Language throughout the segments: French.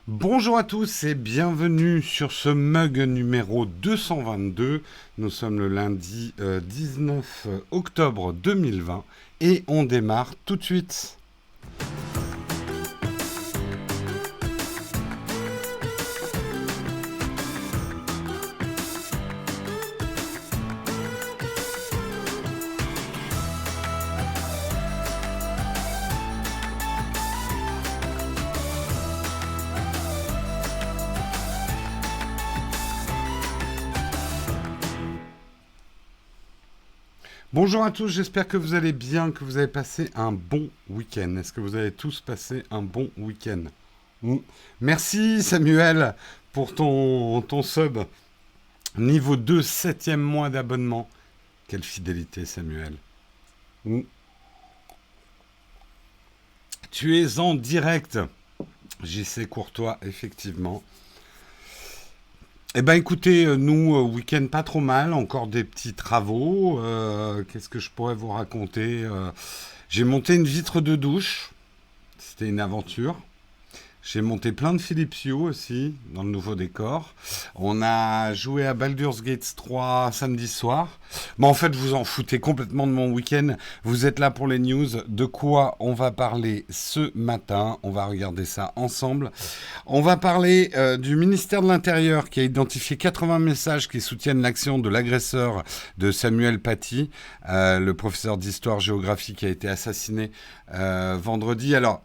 Bonjour à tous et bienvenue sur ce mug numéro 222. Nous sommes le lundi 19 octobre 2020 et on démarre tout de suite. Bonjour à tous, j'espère que vous allez bien, que vous avez passé un bon week-end. Est-ce que vous avez tous passé un bon week-end? Mm. Merci Samuel pour ton sub. Niveau 2, septième mois d'abonnement. Quelle fidélité Samuel. Mm. Tu es en direct. JC Courtois, effectivement. Eh ben écoutez, nous, week-end pas trop mal, encore des petits travaux. Qu'est-ce que je pourrais vous raconter? J'ai monté une vitre de douche, c'était une aventure. J'ai monté plein de Philips Hue aussi dans le nouveau décor. On a joué à Baldur's Gate 3 samedi soir. Mais en fait, vous en foutez complètement de mon week-end. Vous êtes là pour les news. De quoi on va parler ce matin? On va regarder ça ensemble. On va parler du ministère de l'Intérieur qui a identifié 80 messages qui soutiennent l'action de l'agresseur de Samuel Paty, le professeur d'histoire-géographie qui a été assassiné vendredi. Alors,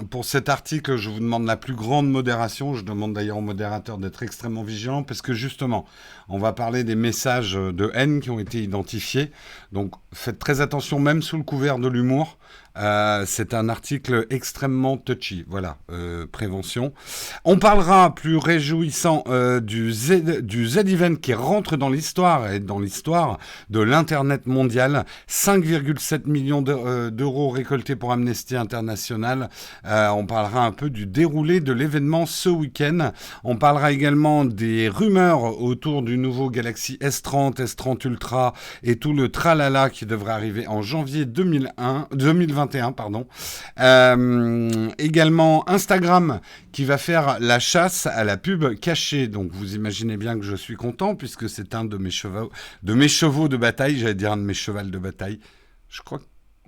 pour cet article, je vous demande la plus grande modération. Je demande d'ailleurs au modérateur d'être extrêmement vigilant parce que justement, on va parler des messages de haine qui ont été identifiés. Donc faites très attention, même sous le couvert de l'humour. C'est un article extrêmement touchy. Voilà, prévention. On parlera plus réjouissant du Z-Event qui rentre dans l'histoire et dans l'histoire de l'Internet mondial. 5,7 millions d'euros récoltés pour Amnesty International. On parlera un peu du déroulé de l'événement ce week-end. On parlera également des rumeurs autour du nouveau Galaxy S30, S30 Ultra et tout le tralala qui devrait arriver en janvier 2021. Pardon. Également Instagram qui va faire la chasse à la pub cachée. Donc vous imaginez bien que je suis content puisque c'est un de mes chevaux de bataille. J'allais dire un de mes chevals de bataille. Je crois que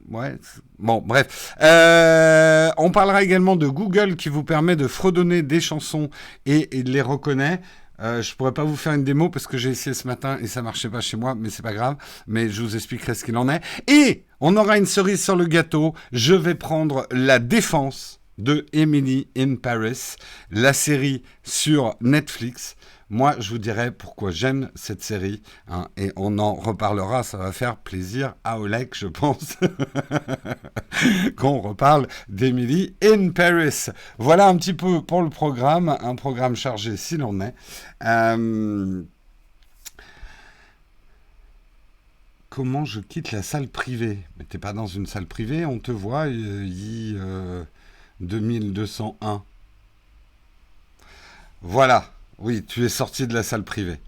ouais. Bon, bref. On parlera également de Google qui vous permet de fredonner des chansons et de les reconnaître. Je pourrais pas vous faire une démo parce que j'ai essayé ce matin et ça marchait pas chez moi, mais c'est pas grave. Mais je vous expliquerai ce qu'il en est. Et on aura une cerise sur le gâteau. Je vais prendre La Défense de Emily in Paris, la série sur Netflix. Moi, je vous dirai pourquoi j'aime cette série, hein, et on en reparlera. Ça va faire plaisir à Oleg, je pense, qu'on reparle d'Emily in Paris. Voilà un petit peu pour le programme, un programme chargé s'il en est. Comment je quitte la salle privée? Mais t'es pas dans une salle privée, on te voit, 2201. Voilà. Oui, tu es sorti de la salle privée.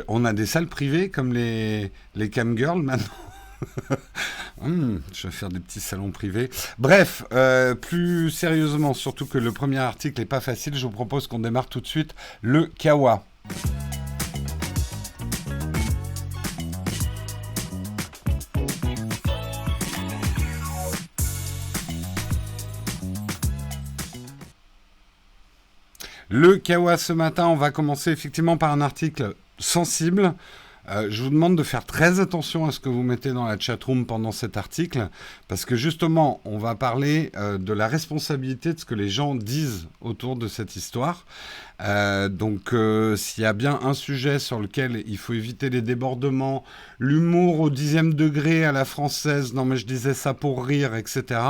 On a des salles privées comme les camgirls maintenant. Je vais faire des petits salons privés. Bref, plus sérieusement, surtout que le premier article n'est pas facile, je vous propose qu'on démarre tout de suite le Kawa. Le Kawa ce matin, on va commencer effectivement par un article sensible. Je vous demande de faire très attention à ce que vous mettez dans la chatroom pendant cet article, parce que justement, on va parler de la responsabilité de ce que les gens disent autour de cette histoire. Donc, s'il y a bien un sujet sur lequel il faut éviter les débordements, l'humour au 10e degré à la française, non mais je disais ça pour rire, etc.,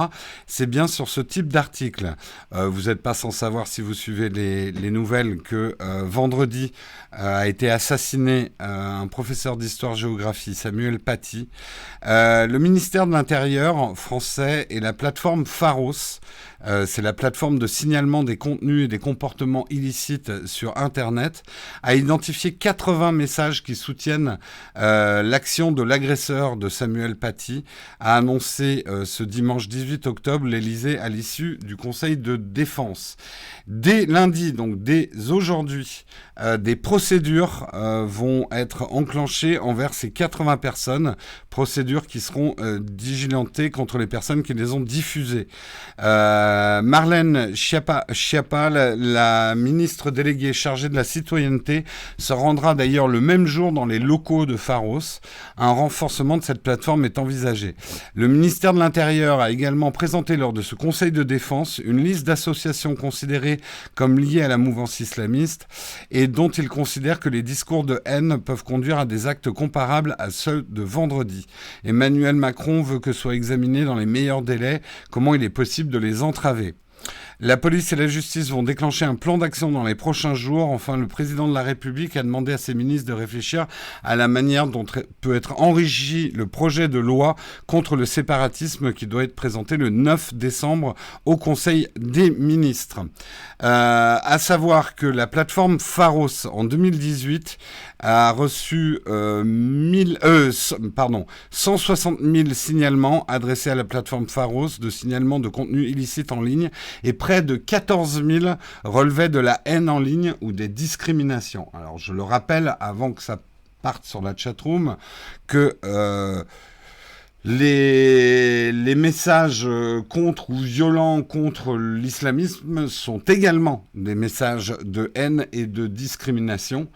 c'est bien sur ce type d'article. Vous n'êtes pas sans savoir, si vous suivez les nouvelles, que vendredi a été assassiné un professeur d'histoire-géographie, Samuel Paty. Le ministère de l'Intérieur français et la plateforme Pharos c'est la plateforme de signalement des contenus et des comportements illicites sur Internet, a identifié 80 messages qui soutiennent l'action de l'agresseur de Samuel Paty, a annoncé ce dimanche 18 octobre l'Élysée à l'issue du Conseil de défense. Dès lundi, donc dès aujourd'hui, des procédures vont être enclenchées envers ces 80 personnes, procédures qui seront diligentées contre les personnes qui les ont diffusées. Marlène Schiappa, la ministre déléguée chargée de la citoyenneté, se rendra d'ailleurs le même jour dans les locaux de Pharos. Un renforcement de cette plateforme est envisagé. Le ministère de l'Intérieur a également présenté lors de ce Conseil de défense une liste d'associations considérées comme liées à la mouvance islamiste et dont il considère que les discours de haine peuvent conduire à des actes comparables à ceux de vendredi. Emmanuel Macron veut que soit examiné dans les meilleurs délais comment il est possible de les entraver. La police et la justice vont déclencher un plan d'action dans les prochains jours. Enfin, le président de la République a demandé à ses ministres de réfléchir à la manière dont peut être enrichi le projet de loi contre le séparatisme qui doit être présenté le 9 décembre au Conseil des ministres. À savoir que la plateforme Pharos, en 2018, a reçu 160 000 signalements adressés à la plateforme Pharos de signalements de contenu illicite en ligne et près de 14 000 relevaient de la haine en ligne ou des discriminations. Alors je le rappelle avant que ça parte sur la chatroom que les messages contre ou violents contre l'islamisme sont également des messages de haine et de discrimination.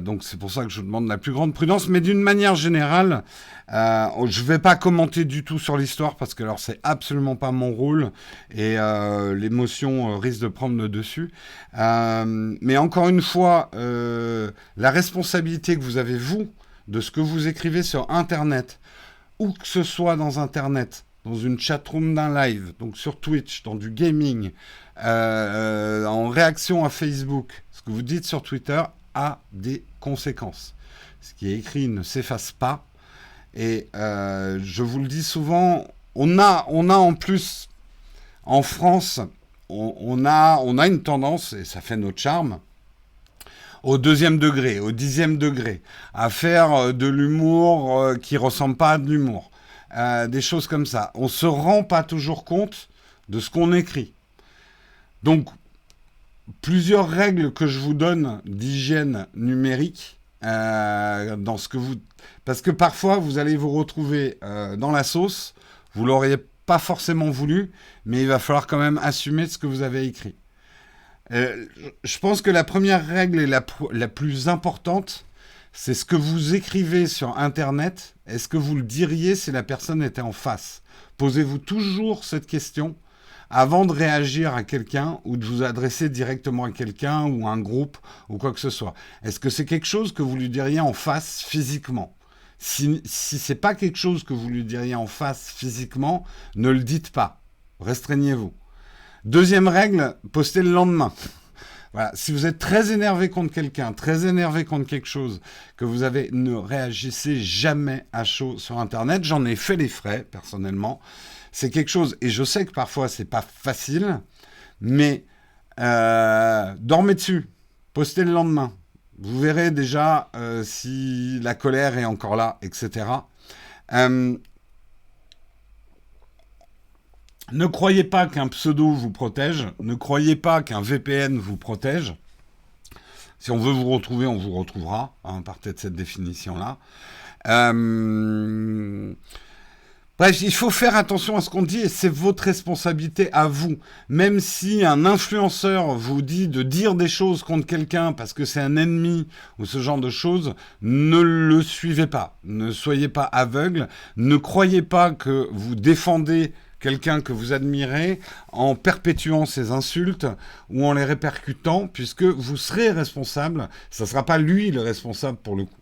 Donc c'est pour ça que je vous demande la plus grande prudence. Mais d'une manière générale, je ne vais pas commenter du tout sur l'histoire parce que alors c'est absolument pas mon rôle et l'émotion risque de prendre le dessus. Mais encore une fois, la responsabilité que vous avez, vous, de ce que vous écrivez sur Internet, où que ce soit dans Internet, dans une chatroom d'un live, donc sur Twitch, dans du gaming, en réaction à Facebook, ce que vous dites sur Twitter a des conséquences. Ce qui est écrit ne s'efface pas. Et je vous le dis souvent, on a en plus, en France, on a une tendance, et ça fait notre charme, au 2e degré, au 10e degré, à faire de l'humour qui ressemble pas à de l'humour. Des choses comme ça. On se rend pas toujours compte de ce qu'on écrit. Donc, plusieurs règles que je vous donne d'hygiène numérique, dans ce que vous... Parce que parfois, vous allez vous retrouver dans la sauce, vous l'auriez pas forcément voulu, mais il va falloir quand même assumer ce que vous avez écrit. Je pense que la première règle et la plus importante, c'est ce que vous écrivez sur Internet. Est-ce que vous le diriez si la personne était en face ? Posez-vous toujours cette question avant de réagir à quelqu'un ou de vous adresser directement à quelqu'un ou à un groupe ou quoi que ce soit. Est-ce que c'est quelque chose que vous lui diriez en face physiquement ? Si c'est pas quelque chose que vous lui diriez en face physiquement, ne le dites pas. Restreignez-vous. Deuxième règle, postez le lendemain. Voilà. Si vous êtes très énervé contre quelqu'un, très énervé contre quelque chose que vous avez, ne réagissez jamais à chaud sur Internet. J'en ai fait les frais, personnellement. C'est quelque chose, et je sais que parfois, c'est pas facile, mais dormez dessus. Postez le lendemain. Vous verrez déjà si la colère est encore là, etc. Ne croyez pas qu'un pseudo vous protège. Ne croyez pas qu'un VPN vous protège. Si on veut vous retrouver, on vous retrouvera. Partez de cette définition-là. Bref, il faut faire attention à ce qu'on dit et c'est votre responsabilité à vous. Même si un influenceur vous dit de dire des choses contre quelqu'un parce que c'est un ennemi ou ce genre de choses, ne le suivez pas. Ne soyez pas aveugle. Ne croyez pas que vous défendez quelqu'un que vous admirez en perpétuant ses insultes ou en les répercutant, puisque vous serez responsable. Ça ne sera pas lui le responsable pour le coup.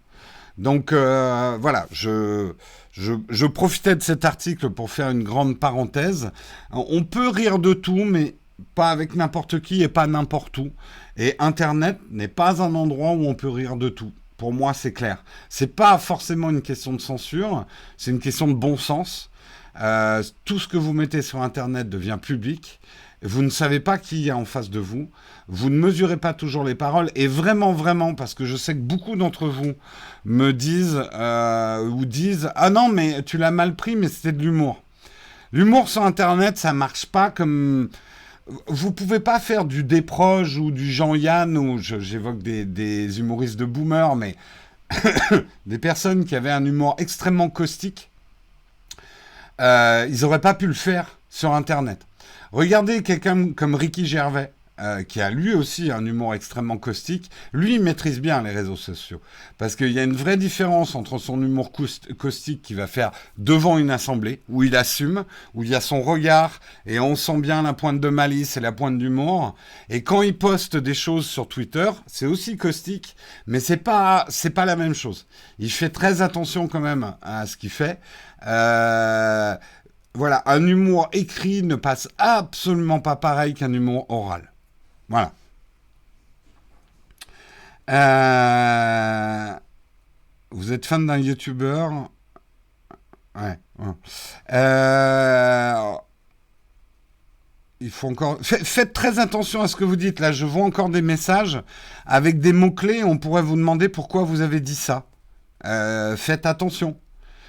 Donc voilà, je profitais de cet article pour faire une grande parenthèse. On peut rire de tout, mais pas avec n'importe qui et pas n'importe où. Et Internet n'est pas un endroit où on peut rire de tout. Pour moi, c'est clair. C'est pas forcément une question de censure, c'est une question de bon sens. Tout ce que vous mettez sur Internet devient public Vous ne savez pas qui il y a en face de vous. Vous ne mesurez pas toujours les paroles. Et vraiment, vraiment, parce que je sais que beaucoup d'entre vous me disent ou disent ah non, mais tu l'as mal pris, mais c'était de l'humour. L'humour sur Internet, ça marche pas comme. Vous pouvez pas faire du Desproges ou du Jean-Yann, ou j'évoque des humoristes de boomer, mais des personnes qui avaient un humour extrêmement caustique. Ils n'auraient pas pu le faire sur Internet. Regardez quelqu'un comme Ricky Gervais, qui a lui aussi un humour extrêmement caustique. Lui, il maîtrise bien les réseaux sociaux. Parce qu'il y a une vraie différence entre son humour caustique qu'il va faire devant une assemblée, où il assume, où il y a son regard, et on sent bien la pointe de malice et la pointe d'humour. Et quand il poste des choses sur Twitter, c'est aussi caustique, mais c'est pas la même chose. Il fait très attention quand même à ce qu'il fait. Voilà, un humour écrit ne passe absolument pas pareil qu'un humour oral. Voilà. Euh, Vous êtes fan d'un YouTuber? Ouais. Ouais. Euh, il faut encore. Faites très attention à ce que vous dites. Là, je vois encore des messages avec des mots-clés. On pourrait vous demander pourquoi vous avez dit ça. Faites attention.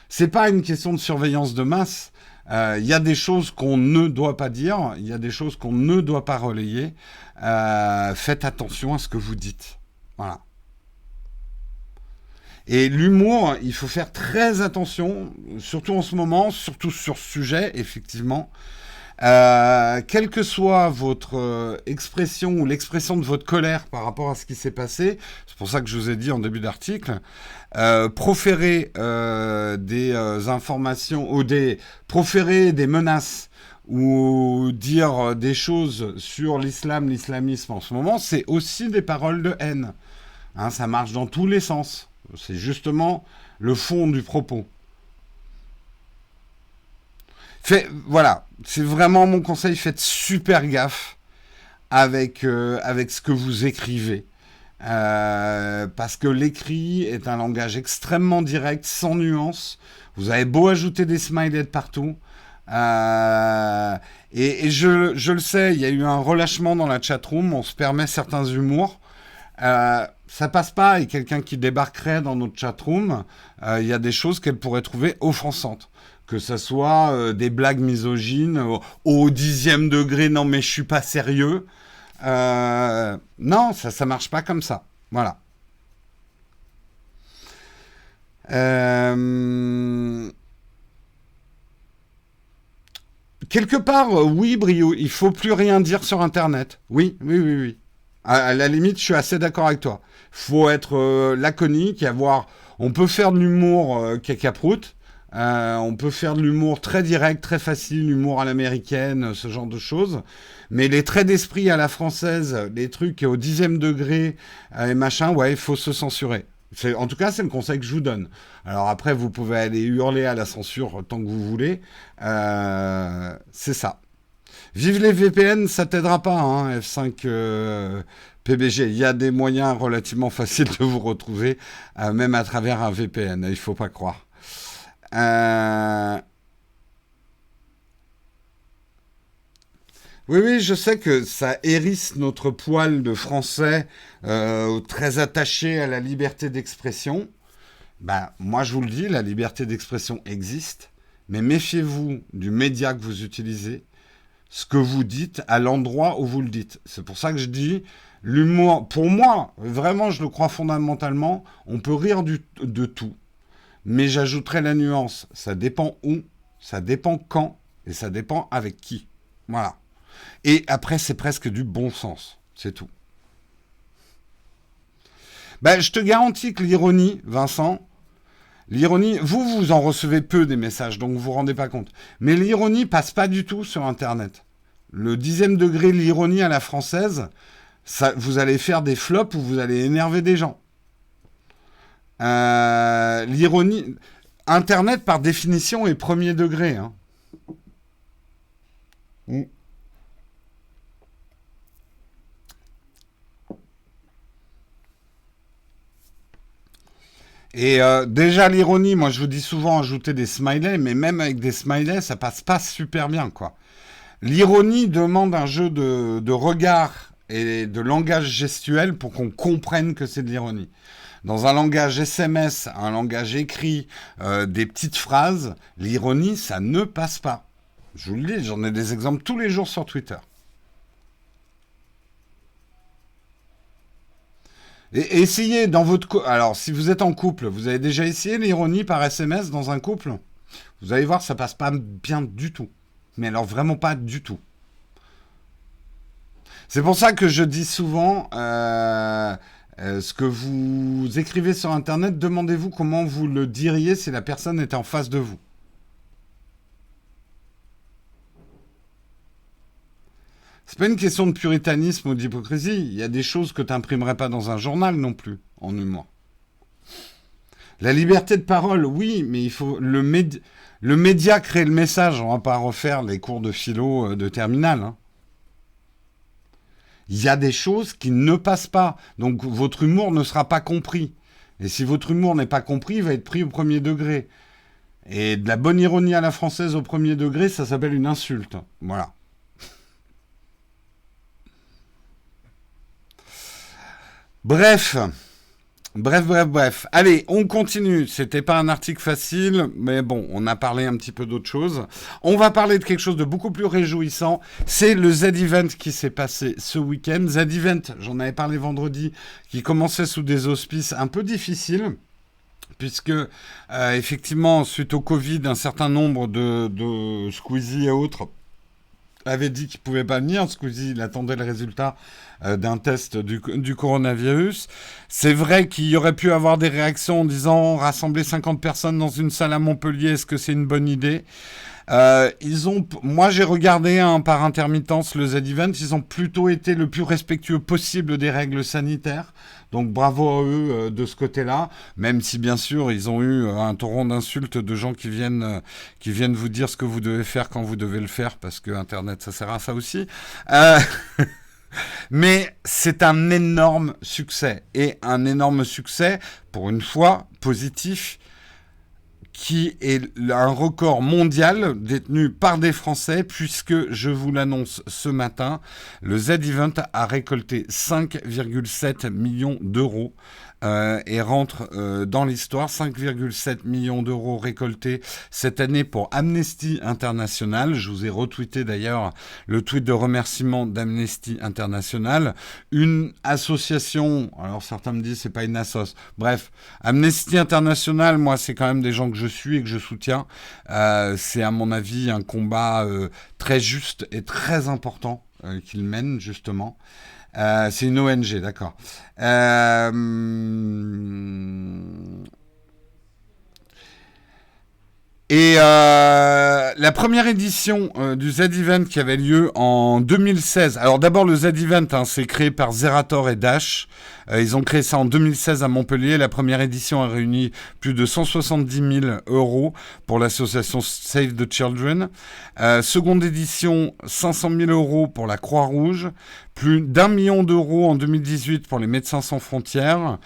C'est pas une question de surveillance de masse. Il y a des choses qu'on ne doit pas dire, il y a des choses qu'on ne doit pas relayer. Faites attention à ce que vous dites. Voilà. Et l'humour, il faut faire très attention, surtout en ce moment, surtout sur ce sujet, effectivement. Quelle que soit votre expression ou l'expression de votre colère par rapport à ce qui s'est passé, c'est pour ça que je vous ai dit en début d'article, proférer des informations ou proférer des menaces ou dire des choses sur l'islam, l'islamisme en ce moment, c'est aussi des paroles de haine. Hein, ça marche dans tous les sens. C'est justement le fond du propos. Voilà, c'est vraiment mon conseil, faites super gaffe avec ce que vous écrivez. Parce que l'écrit est un langage extrêmement direct, sans nuance. Vous avez beau ajouter des smileys de partout. Et je le sais, il y a eu un relâchement dans la chatroom, on se permet certains humours. Ça passe pas, et quelqu'un qui débarquerait dans notre chatroom, il y a des choses qu'elle pourrait trouver offensantes. Que ça soit des blagues misogynes au 10e degré, non mais je suis pas sérieux. Non, ça marche pas comme ça. Voilà. Quelque part, oui, Brio, il faut plus rien dire sur Internet. Oui, oui, oui, oui. À la limite, je suis assez d'accord avec toi. Faut être laconique et avoir. On peut faire de l'humour cacaproute. On peut faire de l'humour très direct, très facile, l'humour à l'américaine, ce genre de choses. Mais les traits d'esprit à la française, les trucs au 10e degré et machin, ouais, il faut se censurer. En tout cas, c'est le conseil que je vous donne. Alors après, vous pouvez aller hurler à la censure tant que vous voulez. C'est ça. Vive les VPN, ça t'aidera pas, hein, F5 PBG. Il y a des moyens relativement faciles de vous retrouver, même à travers un VPN. Il faut pas croire. Oui, oui, je sais que ça hérisse notre poil de français très attaché à la liberté d'expression. Ben, moi, je vous le dis, la liberté d'expression existe, mais méfiez-vous du média que vous utilisez, ce que vous dites, à l'endroit où vous le dites. C'est pour ça que je dis, l'humour, pour moi, vraiment, je le crois fondamentalement, on peut rire de tout. Mais j'ajouterai la nuance. Ça dépend où, ça dépend quand, et ça dépend avec qui. Voilà. Et après, c'est presque du bon sens. C'est tout. Ben, je te garantis que l'ironie, Vincent, l'ironie, vous en recevez peu des messages, donc vous vous rendez pas compte. Mais l'ironie passe pas du tout sur Internet. Le 10e degré, l'ironie à la française, ça, vous allez faire des flops où vous allez énerver des gens. L'ironie, Internet par définition est premier degré. Hein. Mm. Et déjà l'ironie, moi je vous dis souvent ajouter des smileys, mais même avec des smileys, ça passe pas super bien, quoi. L'ironie demande un jeu de regard et de langage gestuel pour qu'on comprenne que c'est de l'ironie. Dans un langage SMS, un langage écrit, des petites phrases, l'ironie, ça ne passe pas. Je vous le dis, j'en ai des exemples tous les jours sur Twitter. Et essayez dans votre alors si vous êtes en couple, vous avez déjà essayé l'ironie par SMS dans un couple? Vous allez voir, ça passe pas bien du tout. Mais alors vraiment pas du tout. C'est pour ça que je dis souvent, ce que vous écrivez sur Internet, demandez-vous comment vous le diriez si la personne était en face de vous. C'est pas une question de puritanisme ou d'hypocrisie. Il y a des choses que tu n'imprimerais pas dans un journal non plus, en humour. La liberté de parole, oui, mais il faut le média crée le message. On va pas refaire les cours de philo de terminale, hein. Il y a des choses qui ne passent pas. Donc votre humour ne sera pas compris. Et si votre humour n'est pas compris, il va être pris au premier degré. Et de la bonne ironie à la française au premier degré, ça s'appelle une insulte. Voilà. Bref. Bref. Allez, on continue. C'était pas un article facile, mais bon, on a parlé un petit peu d'autre chose. On va parler de quelque chose de beaucoup plus réjouissant. C'est le Z-Event qui s'est passé ce week-end. Z-Event, j'en avais parlé vendredi, qui commençait sous des auspices un peu difficiles. Puisque, effectivement, suite au Covid, un certain nombre de Squeezie et autres avait dit qu'il pouvait pas venir. Squeezie, il attendait le résultat d'un test du coronavirus. C'est vrai qu'il y aurait pu avoir des réactions en disant rassembler 50 personnes dans une salle à Montpellier, est-ce que c'est une bonne idée? Moi j'ai regardé par intermittence le Z-Event, ils ont plutôt été le plus respectueux possible des règles sanitaires. Donc bravo à eux de ce côté-là, même si bien sûr ils ont eu un torrent d'insultes de gens qui viennent vous dire ce que vous devez faire quand vous devez le faire, parce que Internet ça sert à ça aussi. Mais c'est un énorme succès, et un énorme succès, pour une fois, positif, qui est un record mondial détenu par des Français, puisque, je vous l'annonce ce matin, le Z-Event a récolté 5,7 millions d'euros et rentre dans l'histoire. 5,7 millions d'euros récoltés cette année pour Amnesty International. Je vous ai retweeté d'ailleurs le tweet de remerciement d'Amnesty International. Une association, alors certains me disent c'est pas une assoce. Bref, Amnesty International, moi c'est quand même des gens que je suis et que je soutiens. C'est à mon avis un combat très juste et très important qu'ils mènent justement. C'est une ONG, d'accord. Et la première édition du Z-Event qui avait lieu en 2016. Alors d'abord le Z-Event, hein, c'est créé par Zerator et Dash. Ils ont créé ça en 2016 à Montpellier. La première édition a réuni plus de 170 000 euros pour l'association Save the Children. Seconde édition, 500 000 euros pour la Croix-Rouge. Plus d'1 million d'euros en 2018 pour les Médecins sans frontières.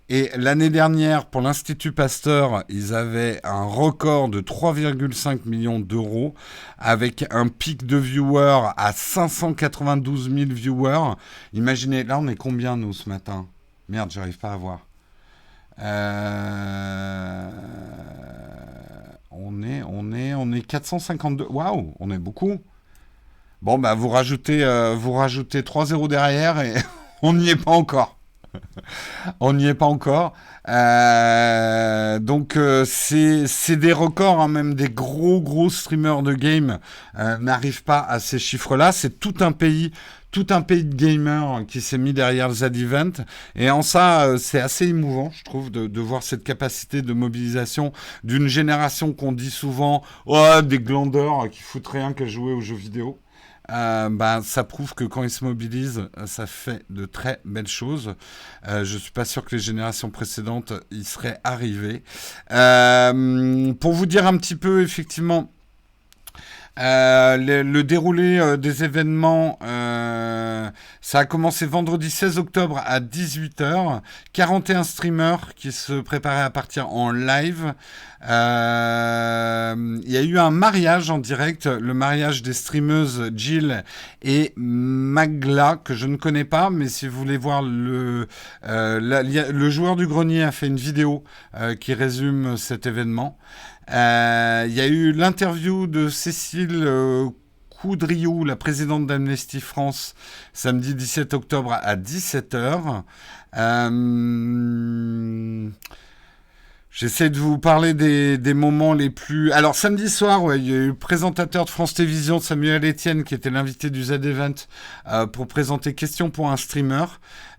Et l'année dernière, pour l'Institut Pasteur, ils avaient un record de 3,5 millions d'euros avec un pic de viewers à 592 000 viewers. Imaginez, là on est combien nous ce matin? Merde, j'arrive pas à voir. On est 452. Waouh, on est beaucoup. Bon, bah vous rajoutez 3 zéros derrière et on n'y est pas encore. On n'y est pas encore. Donc c'est des records, hein, même des gros streamers de game n'arrivent pas à ces chiffres-là. C'est tout un pays de gamers qui s'est mis derrière le Z-Event. Et en ça, c'est assez émouvant, je trouve, de voir cette capacité de mobilisation d'une génération qu'on dit souvent « des glandeurs qui foutent rien qu'à jouer aux jeux vidéo ». Ça prouve que quand ils se mobilisent, ça fait de très belles choses. Je suis pas sûr que les générations précédentes y seraient arrivées. Pour vous dire un petit peu, effectivement, Le déroulé des événements, ça a commencé vendredi 16 octobre à 18h. 41 streamers qui se préparaient à partir en live. Il y a eu un mariage en direct, le mariage des streameuses Jill et Magla, que je ne connais pas, mais si vous voulez voir le joueur du grenier a fait une vidéo qui résume cet événement. Il y a eu l'interview de Cécile Coudriou, la présidente d'Amnesty France, samedi 17 octobre à 17h. J'essaie de vous parler des moments les plus... Alors, samedi soir, ouais, il y a eu le présentateur de France Télévisions, Samuel Etienne, qui était l'invité du Z-Event pour présenter Questions pour un streamer.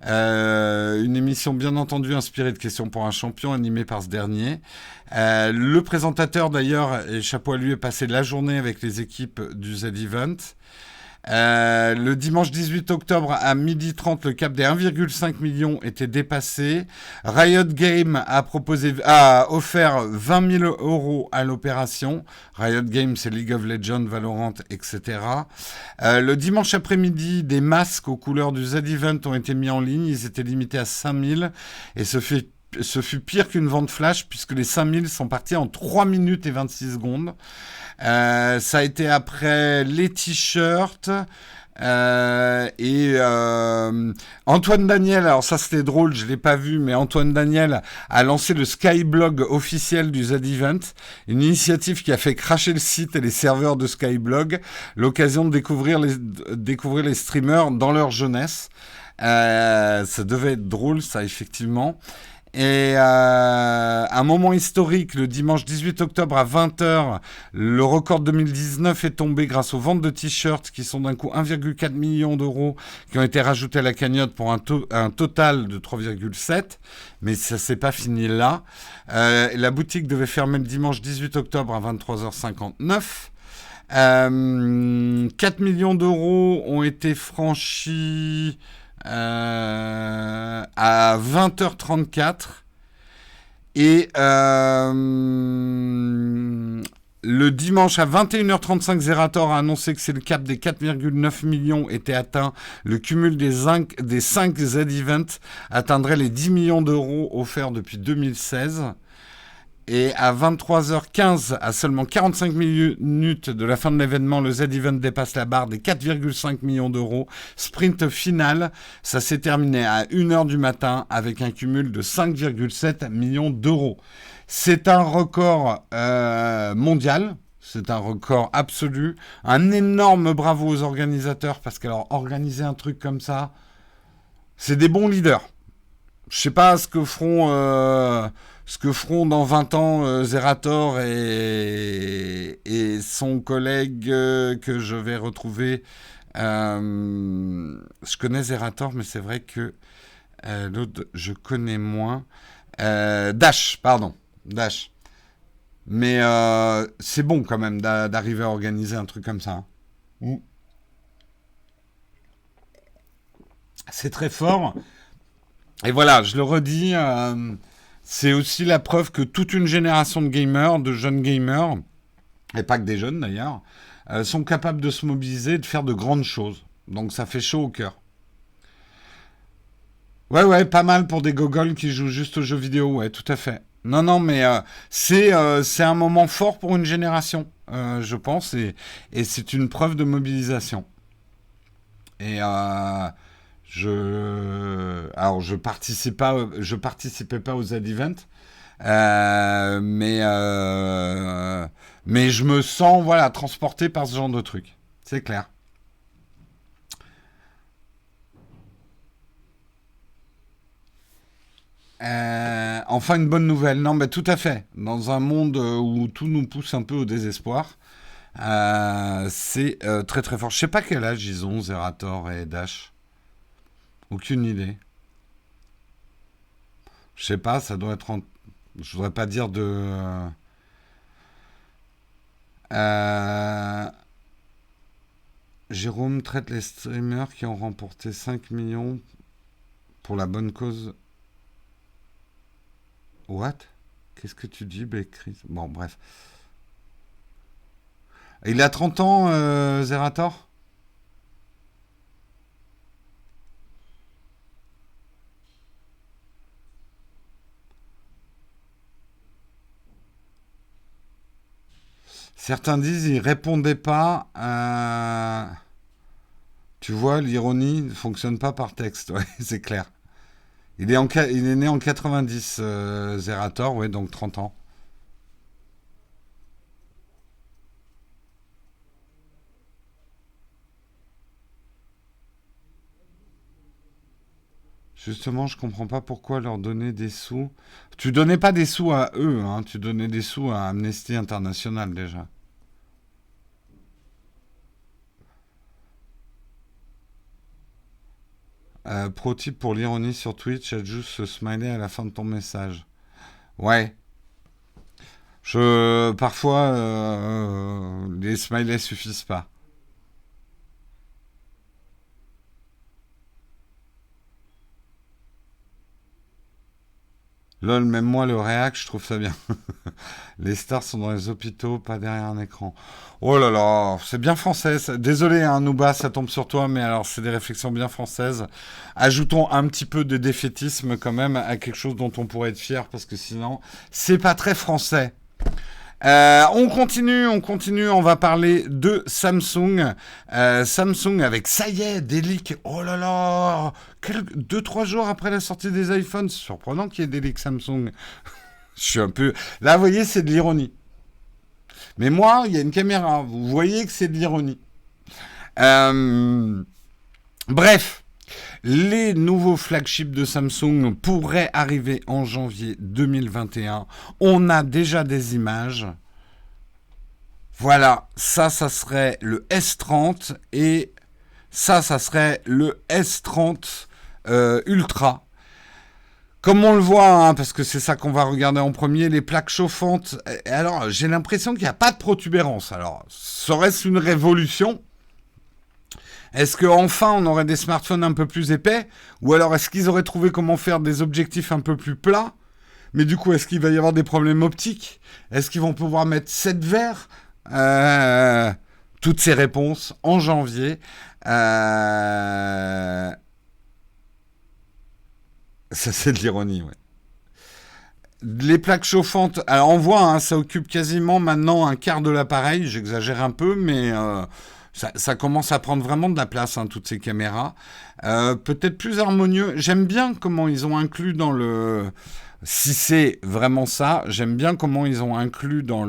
Une émission, bien entendu, inspirée de Questions pour un champion, animée par ce dernier. Le présentateur, d'ailleurs, et chapeau à lui, est passé la journée avec les équipes du Z-Event. Le dimanche 18 octobre à 12h30, le cap des 1,5 million était dépassé. Riot Games a offert 20 000 euros à l'opération. Riot Games, c'est League of Legends, Valorant, etc. Le dimanche après-midi, des masques aux couleurs du Z-Event ont été mis en ligne. Ils étaient limités à 5 000 et ce fut pire qu'une vente flash puisque les 5 000 sont partis en 3 minutes et 26 secondes. Ça a été après les t-shirts. Antoine Daniel, alors ça c'était drôle, je l'ai pas vu, mais Antoine Daniel a lancé le Skyblog officiel du Z-Event, une initiative qui a fait cracher le site et les serveurs de Skyblog, l'occasion de découvrir les streamers dans leur jeunesse. Ça devait être drôle, ça, effectivement. Et un moment historique, le dimanche 18 octobre à 20h, le record 2019 est tombé grâce aux ventes de t-shirts qui sont d'un coup 1,4 million d'euros qui ont été rajoutés à la cagnotte pour un total de 3,7. Mais ça s'est pas fini là. La boutique devait fermer le dimanche 18 octobre à 23h59. 4 millions d'euros ont été franchis à 20h34 et le dimanche à 21h35, Zerator a annoncé que c'est le cap des 4,9 millions était atteint. Le cumul des 5 Z-Events atteindrait les 10 millions d'euros offerts depuis 2016. Et à 23h15, à seulement 45 minutes de la fin de l'événement, le Z-Event dépasse la barre des 4,5 millions d'euros. Sprint final, ça s'est terminé à 1h du matin avec un cumul de 5,7 millions d'euros. C'est un record mondial, c'est un record absolu. Un énorme bravo aux organisateurs parce qu'alors organiser un truc comme ça, c'est des bons leaders. Je sais pas ce que feront dans 20 ans Zerator et son collègue que je vais retrouver. Je connais Zerator, mais c'est vrai que l'autre, je connais moins. Dash, pardon. Dash. Mais c'est bon quand même d'arriver à organiser un truc comme ça. Hein. Mm. C'est très fort. Et voilà, je le redis, c'est aussi la preuve que toute une génération de gamers, de jeunes gamers, et pas que des jeunes d'ailleurs, sont capables de se mobiliser et de faire de grandes choses. Donc ça fait chaud au cœur. Ouais, pas mal pour des gogoles qui jouent juste aux jeux vidéo, ouais, tout à fait. Non, non, mais c'est un moment fort pour une génération, je pense, et c'est une preuve de mobilisation. Et alors je participais pas aux Z-Event, mais je me sens voilà transporté par ce genre de truc. C'est clair. Enfin une bonne nouvelle. Non, mais tout à fait. Dans un monde où tout nous pousse un peu au désespoir, c'est très très fort. Je sais pas quel âge ils ont, Zerator et Dash. Aucune idée. Je sais pas, ça doit être je voudrais pas dire de... Euh, Jérôme traite les streamers qui ont remporté 5 millions pour la bonne cause. What? Qu'est-ce que tu dis, Bécris? Bon, bref. Il a 30 ans, Zerator. Certains disent il répondait pas à... Tu vois, l'ironie ne fonctionne pas par texte, ouais, c'est clair. Il est né en 90, Zerator, ouais, donc 30 ans. Justement, je comprends pas pourquoi leur donner des sous. Tu donnais pas des sous à eux, hein, tu donnais des sous à Amnesty International déjà. Pro tip pour l'ironie sur Twitch, ajoute ce smiley à la fin de ton message. Ouais, parfois les smileys suffisent pas. Lol, même moi le réac, je trouve ça bien. Les stars sont dans les hôpitaux, pas derrière un écran. Oh là là, c'est bien français. Désolé, hein, Nouba, ça tombe sur toi, mais alors c'est des réflexions bien françaises. Ajoutons un petit peu de défaitisme quand même à quelque chose dont on pourrait être fier, parce que sinon, c'est pas très français. On continue, on va parler de Samsung. Samsung avec, ça y est, des leaks. Oh là là, 2-3 jours après la sortie des iPhones, c'est surprenant qu'il y ait des leaks Samsung. Je suis un peu... Là, vous voyez, c'est de l'ironie. Mais moi, il y a une caméra, vous voyez que c'est de l'ironie. Euh, Bref, les nouveaux flagships de Samsung pourraient arriver en janvier 2021. On a déjà des images. Voilà, ça serait le S30 et ça serait le S30 Ultra. Comme on le voit, hein, parce que c'est ça qu'on va regarder en premier, les plaques chauffantes. Alors, j'ai l'impression qu'il n'y a pas de protubérance. Alors, serait-ce une révolution? Est-ce qu'enfin on aurait des smartphones un peu plus épais? Ou alors est-ce qu'ils auraient trouvé comment faire des objectifs un peu plus plats? Mais du coup, est-ce qu'il va y avoir des problèmes optiques? Est-ce qu'ils vont pouvoir mettre 7 verres? Euh, Toutes ces réponses en janvier. Euh, Ça, c'est de l'ironie, ouais. Les plaques chauffantes, alors on voit, hein, ça occupe quasiment maintenant un quart de l'appareil. J'exagère un peu, mais ça commence à prendre vraiment de la place, hein, toutes ces caméras. Peut-être plus harmonieux. J'aime bien comment ils ont inclus dans le... Si c'est vraiment ça, j'aime bien comment ils ont inclus dans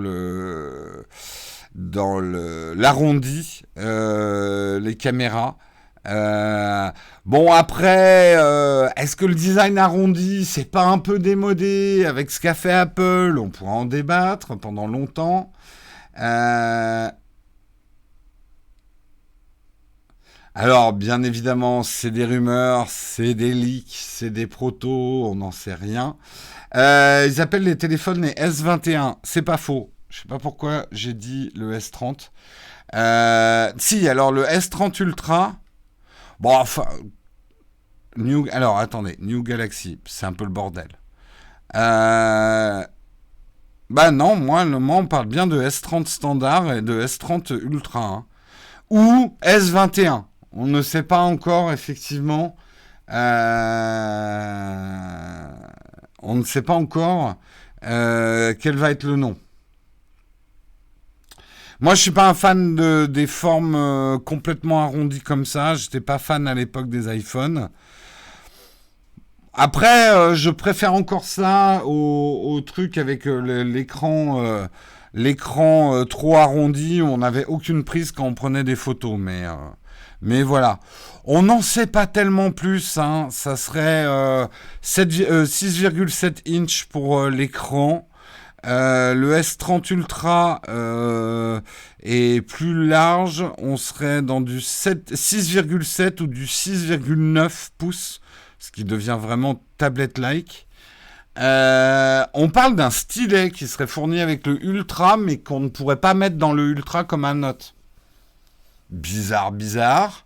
l'arrondi les caméras. Bon après, est-ce que le design arrondi, c'est pas un peu démodé avec ce qu'a fait Apple? On pourra en débattre pendant longtemps. Euh, alors, bien évidemment, c'est des rumeurs, c'est des leaks, c'est des protos, on n'en sait rien. Ils appellent les téléphones les S21. C'est pas faux. Je sais pas pourquoi j'ai dit le S30. Si, alors le S30 Ultra. Bon, enfin, alors attendez, New Galaxy, c'est un peu le bordel. Euh, Bah non, moi on parle bien de S30 standard et de S30 Ultra, hein. Ou S21. On ne sait pas encore effectivement. euh, on ne sait pas encore quel va être le nom. Moi, je suis pas un fan des formes complètement arrondies comme ça. J'étais pas fan à l'époque des iPhones. Après, je préfère encore ça au truc avec l'écran trop arrondi. Où on n'avait aucune prise quand on prenait des photos. Mais voilà. On n'en sait pas tellement plus, hein. Ça serait 6,7 inches pour l'écran. Le S30 Ultra est plus large. On serait dans du 6,7 ou du 6,9 pouces, ce qui devient vraiment tablette-like. On parle d'un stylet qui serait fourni avec le Ultra, mais qu'on ne pourrait pas mettre dans le Ultra comme un Note. Bizarre, bizarre.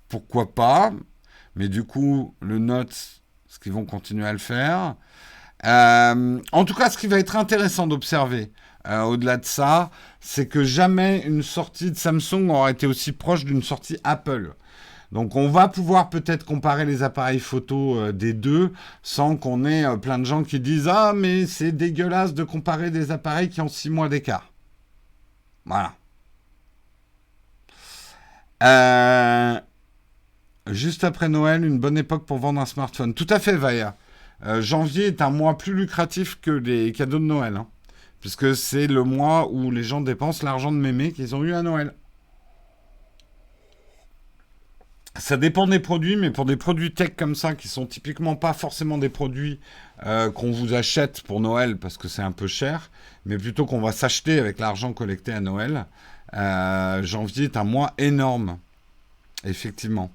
Pourquoi pas? Mais du coup, le Note, est-ce qu'ils vont continuer à le faire? En tout cas, ce qui va être intéressant d'observer, au-delà de ça, c'est que jamais une sortie de Samsung aura été aussi proche d'une sortie Apple. Donc on va pouvoir peut-être comparer les appareils photo des deux sans qu'on ait plein de gens qui disent «Ah mais c'est dégueulasse de comparer des appareils qui ont 6 mois d'écart». Voilà. Euh, Juste après Noël, une bonne époque pour vendre un smartphone. Tout à fait, Vaya. Janvier est un mois plus lucratif que les cadeaux de Noël, hein, puisque c'est le mois où les gens dépensent l'argent de mémé qu'ils ont eu à Noël. Ça dépend des produits, mais pour des produits tech comme ça, qui sont typiquement pas forcément des produits qu'on vous achète pour Noël parce que c'est un peu cher, mais plutôt qu'on va s'acheter avec l'argent collecté à Noël, janvier est un mois énorme, effectivement.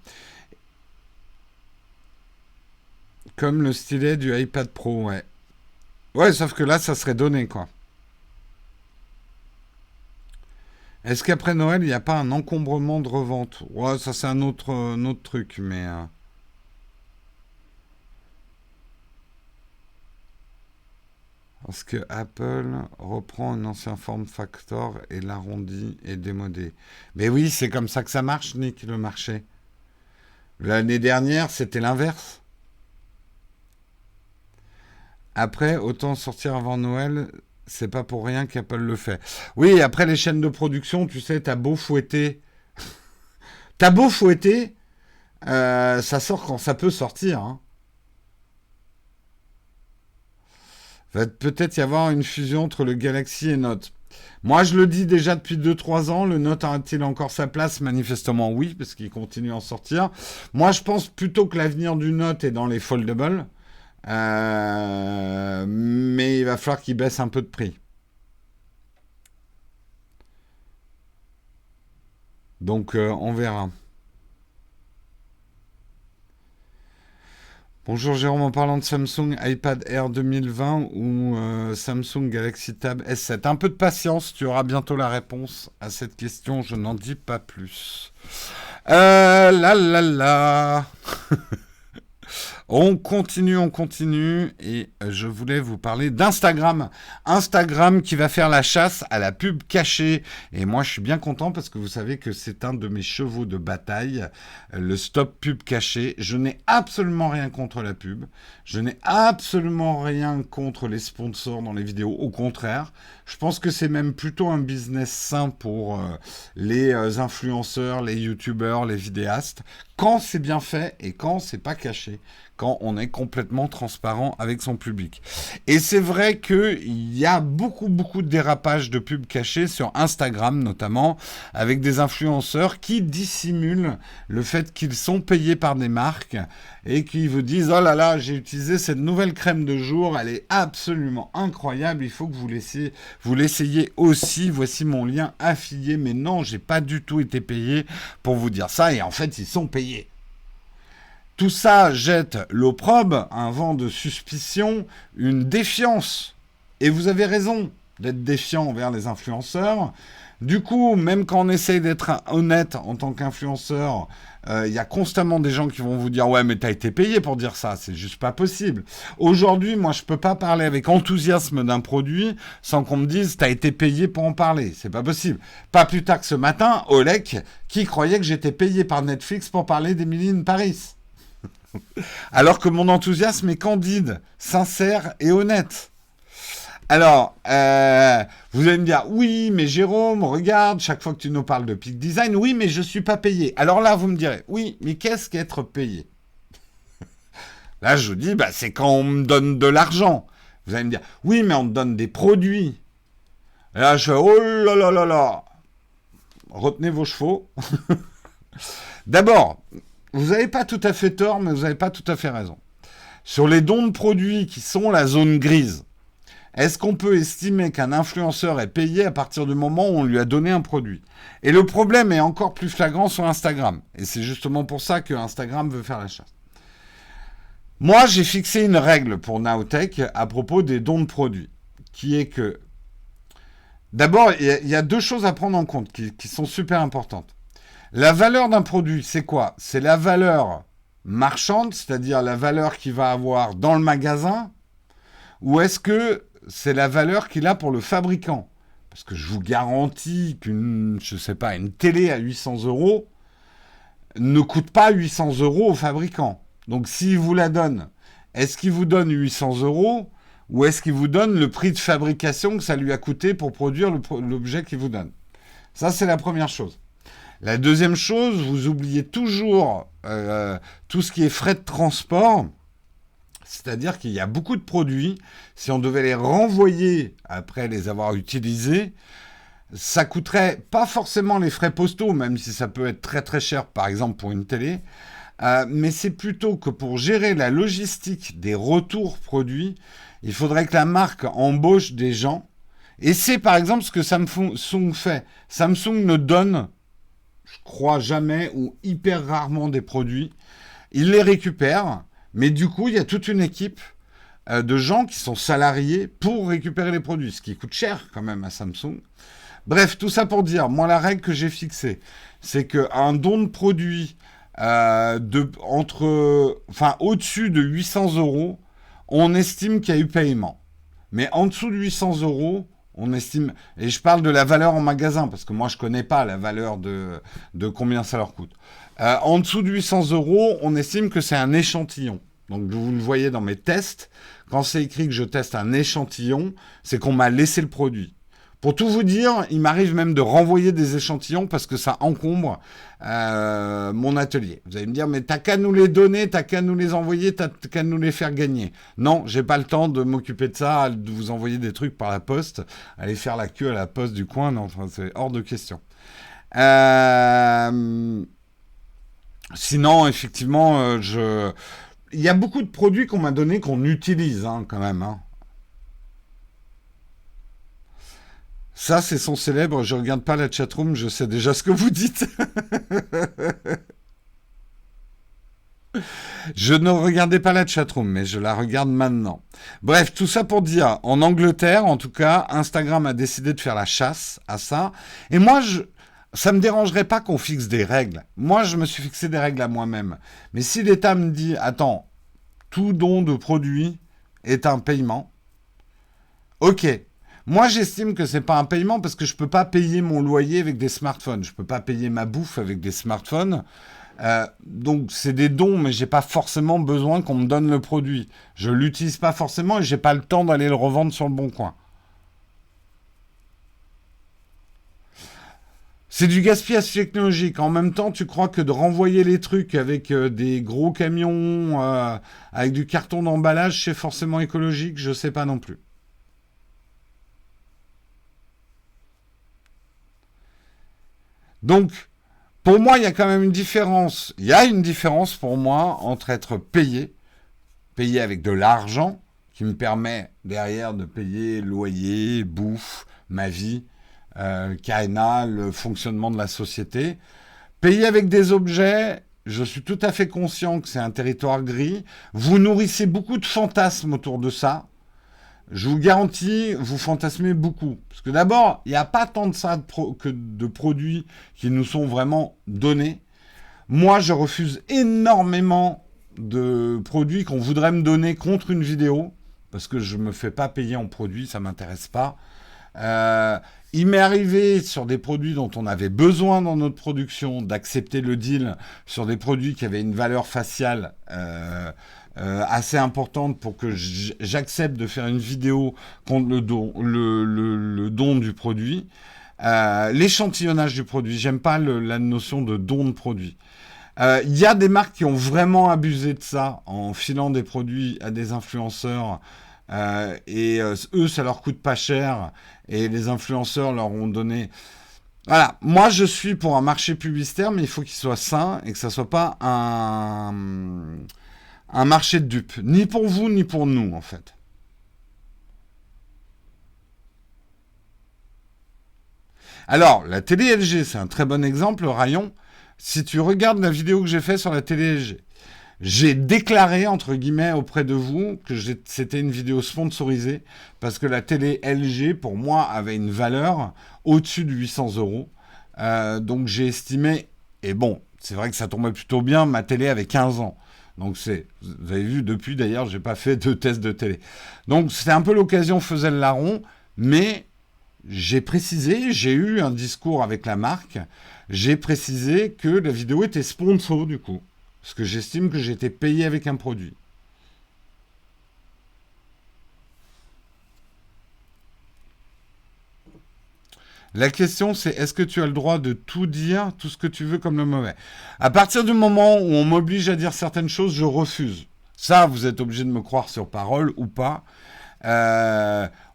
Comme le stylet du iPad Pro, ouais. Ouais, sauf que là, ça serait donné, quoi. Est-ce qu'après Noël, il n'y a pas un encombrement de revente? Ouais, ça c'est un autre truc, mais... parce que Apple reprend un ancien form factor et l'arrondit et démodé. Mais oui, c'est comme ça que ça marche, Nick, le marché. L'année dernière, c'était l'inverse. Après, autant sortir avant Noël, c'est pas pour rien qu'Apple le fait. Oui, après les chaînes de production, tu sais, t'as beau fouetter, ça sort quand ça peut sortir, hein. Va peut-être y avoir une fusion entre le Galaxy et Note. Moi, je le dis déjà depuis 2 3 ans, le Note a-t-il encore sa place? Manifestement oui, parce qu'il continue à en sortir. Moi, je pense plutôt que l'avenir du Note est dans les foldables. Mais il va falloir qu'il baisse un peu de prix. Donc, on verra. Bonjour Jérôme, en parlant de Samsung iPad Air 2020 ou Samsung Galaxy Tab S7. Un peu de patience, tu auras bientôt la réponse à cette question, je n'en dis pas plus. La la la. On continue, et je voulais vous parler d'Instagram. Instagram qui va faire la chasse à la pub cachée. Et moi, je suis bien content parce que vous savez que c'est un de mes chevaux de bataille, le stop pub cachée. Je n'ai absolument rien contre la pub. Je n'ai absolument rien contre les sponsors dans les vidéos. Au contraire, je pense que c'est même plutôt un business sain pour les influenceurs, les youtubeurs, les vidéastes, quand c'est bien fait et quand c'est pas caché, quand on est complètement transparent avec son public. Et c'est vrai qu'il y a beaucoup de dérapages de pubs cachées sur Instagram notamment, avec des influenceurs qui dissimulent le fait qu'ils sont payés par des marques et qui vous disent «Oh là là, j'ai utilisé cette nouvelle crème de jour, elle est absolument incroyable, il faut que vous l'essayiez aussi, voici mon lien affilié». Mais non, j'ai pas du tout été payé pour vous dire ça, et en fait, ils sont payés. Tout ça jette l'opprobre, un vent de suspicion, une défiance. Et vous avez raison d'être défiant envers les influenceurs. Du coup, même quand on essaye d'être honnête en tant qu'influenceur, il y a constamment des gens qui vont vous dire «Ouais, mais t'as été payé pour dire ça, c'est juste pas possible». Aujourd'hui, moi, je peux pas parler avec enthousiasme d'un produit sans qu'on me dise «T'as été payé pour en parler». C'est pas possible. Pas plus tard que ce matin, Olek, qui croyait que j'étais payé par Netflix pour parler d'Emily in Paris. Alors que mon enthousiasme est candide, sincère et honnête. Alors, vous allez me dire, oui, mais Jérôme, regarde, chaque fois que tu nous parles de Peak Design, oui, mais je ne suis pas payé. Alors là, vous me direz, oui, mais qu'est-ce qu'être payé? Là, je vous dis, bah, c'est quand on me donne de l'argent. Vous allez me dire, oui, mais on te donne des produits. Et là, je fais, oh là là là là. Retenez vos chevaux. D'abord, vous n'avez pas tout à fait tort, mais vous n'avez pas tout à fait raison. Sur les dons de produits qui sont la zone grise, est-ce qu'on peut estimer qu'un influenceur est payé à partir du moment où on lui a donné un produit? Et le problème est encore plus flagrant sur Instagram. Et c'est justement pour ça que Instagram veut faire la chasse. Moi, j'ai fixé une règle pour Nowtech à propos des dons de produits, qui est que, d'abord, il y a deux choses à prendre en compte qui sont super importantes. La valeur d'un produit, c'est quoi? C'est la valeur marchande, c'est-à-dire la valeur qu'il va avoir dans le magasin, ou est-ce que c'est la valeur qu'il a pour le fabricant? Parce que je vous garantis qu'une, je sais pas, une télé à 800 euros ne coûte pas 800 euros au fabricant. Donc s'il vous la donne, est-ce qu'il vous donne 800 euros ou est-ce qu'il vous donne le prix de fabrication que ça lui a coûté pour produire l'objet qu'il vous donne? Ça, c'est la première chose. La deuxième chose, vous oubliez toujours tout ce qui est frais de transport. C'est-à-dire qu'il y a beaucoup de produits, si on devait les renvoyer après les avoir utilisés, ça coûterait pas forcément les frais postaux, même si ça peut être très très cher, par exemple pour une télé, mais c'est plutôt que pour gérer la logistique des retours produits, il faudrait que la marque embauche des gens. Et c'est par exemple ce que Samsung fait. Samsung ne donne, je crois jamais ou hyper rarement des produits. Il les récupère, mais du coup, il y a toute une équipe de gens qui sont salariés pour récupérer les produits, ce qui coûte cher quand même à Samsung. Bref, tout ça pour dire, moi la règle que j'ai fixée, c'est qu'un don de produit au-dessus de 800 euros, on estime qu'il y a eu paiement. Mais en dessous de 800 euros, on estime, et je parle de la valeur en magasin, parce que moi je connais pas la valeur de combien ça leur coûte. En dessous de 800 euros, on estime que c'est un échantillon. Donc vous le voyez dans mes tests, quand c'est écrit que je teste un échantillon, c'est qu'on m'a laissé le produit. Pour tout vous dire, il m'arrive même de renvoyer des échantillons parce que ça encombre mon atelier. Vous allez me dire, mais t'as qu'à nous les donner, t'as qu'à nous les envoyer, t'as qu'à nous les faire gagner. Non, j'ai pas le temps de m'occuper de ça, de vous envoyer des trucs par la poste, aller faire la queue à la poste du coin, non, enfin, c'est hors de question. Sinon, effectivement, il y a beaucoup de produits qu'on m'a donnés qu'on utilise quand même. Ça, c'est son célèbre. Je regarde pas la chatroom, je sais déjà ce que vous dites. Je ne regardais pas la chatroom, mais je la regarde maintenant. Bref, tout ça pour dire, en Angleterre, en tout cas, Instagram a décidé de faire la chasse à ça. Et moi, ça me dérangerait pas qu'on fixe des règles. Moi, je me suis fixé des règles à moi-même. Mais si l'État me dit, attends, tout don de produit est un paiement, ok. Moi, j'estime que c'est pas un paiement parce que je peux pas payer mon loyer avec des smartphones. Je peux pas payer ma bouffe avec des smartphones. Donc, c'est des dons, mais j'ai pas forcément besoin qu'on me donne le produit. Je l'utilise pas forcément et j'ai pas le temps d'aller le revendre sur le bon coin. C'est du gaspillage technologique. En même temps, tu crois que de renvoyer les trucs avec des gros camions, avec du carton d'emballage, c'est forcément écologique? Je sais pas non plus. Donc, pour moi, il y a quand même une différence. Il y a une différence pour moi entre être payé avec de l'argent, qui me permet derrière de payer loyer, bouffe, ma vie, Carina, le fonctionnement de la société. Payer avec des objets, je suis tout à fait conscient que c'est un territoire gris. Vous nourrissez beaucoup de fantasmes autour de ça. Je vous garantis, vous fantasmez beaucoup. Parce que d'abord, il n'y a pas tant de ça que de produits qui nous sont vraiment donnés. Moi, je refuse énormément de produits qu'on voudrait me donner contre une vidéo. Parce que je ne me fais pas payer en produits, ça ne m'intéresse pas. Il m'est arrivé sur des produits dont on avait besoin dans notre production d'accepter le deal sur des produits qui avaient une valeur faciale assez importante pour que j'accepte de faire une vidéo contre le don du produit. L'échantillonnage du produit, j'aime pas la notion de don de produit. Il y a des marques qui ont vraiment abusé de ça en filant des produits à des influenceurs eux, ça leur coûte pas cher et les influenceurs leur ont donné. Voilà, moi je suis pour un marché publicitaire, mais il faut qu'il soit sain et que ça soit pas un marché de dupes, ni pour vous ni pour nous en fait. Alors, la télé LG, c'est un très bon exemple, Rayon. Si tu regardes la vidéo que j'ai faite sur la télé LG, j'ai déclaré, entre guillemets, auprès de vous que c'était une vidéo sponsorisée parce que la télé LG, pour moi, avait une valeur au-dessus de 800 euros. Donc j'ai estimé, et bon, c'est vrai que ça tombait plutôt bien, ma télé avait 15 ans. Donc vous avez vu depuis d'ailleurs, j'ai pas fait de test de télé. Donc c'était un peu l'occasion faisait le larron, mais j'ai précisé, j'ai eu un discours avec la marque, j'ai précisé que la vidéo était sponsor du coup, parce que j'estime que j'étais payé avec un produit. La question, c'est est-ce que tu as le droit de tout dire, tout ce que tu veux comme le mauvais? À partir du moment où on m'oblige à dire certaines choses, je refuse. Ça, vous êtes obligé de me croire sur parole ou pas.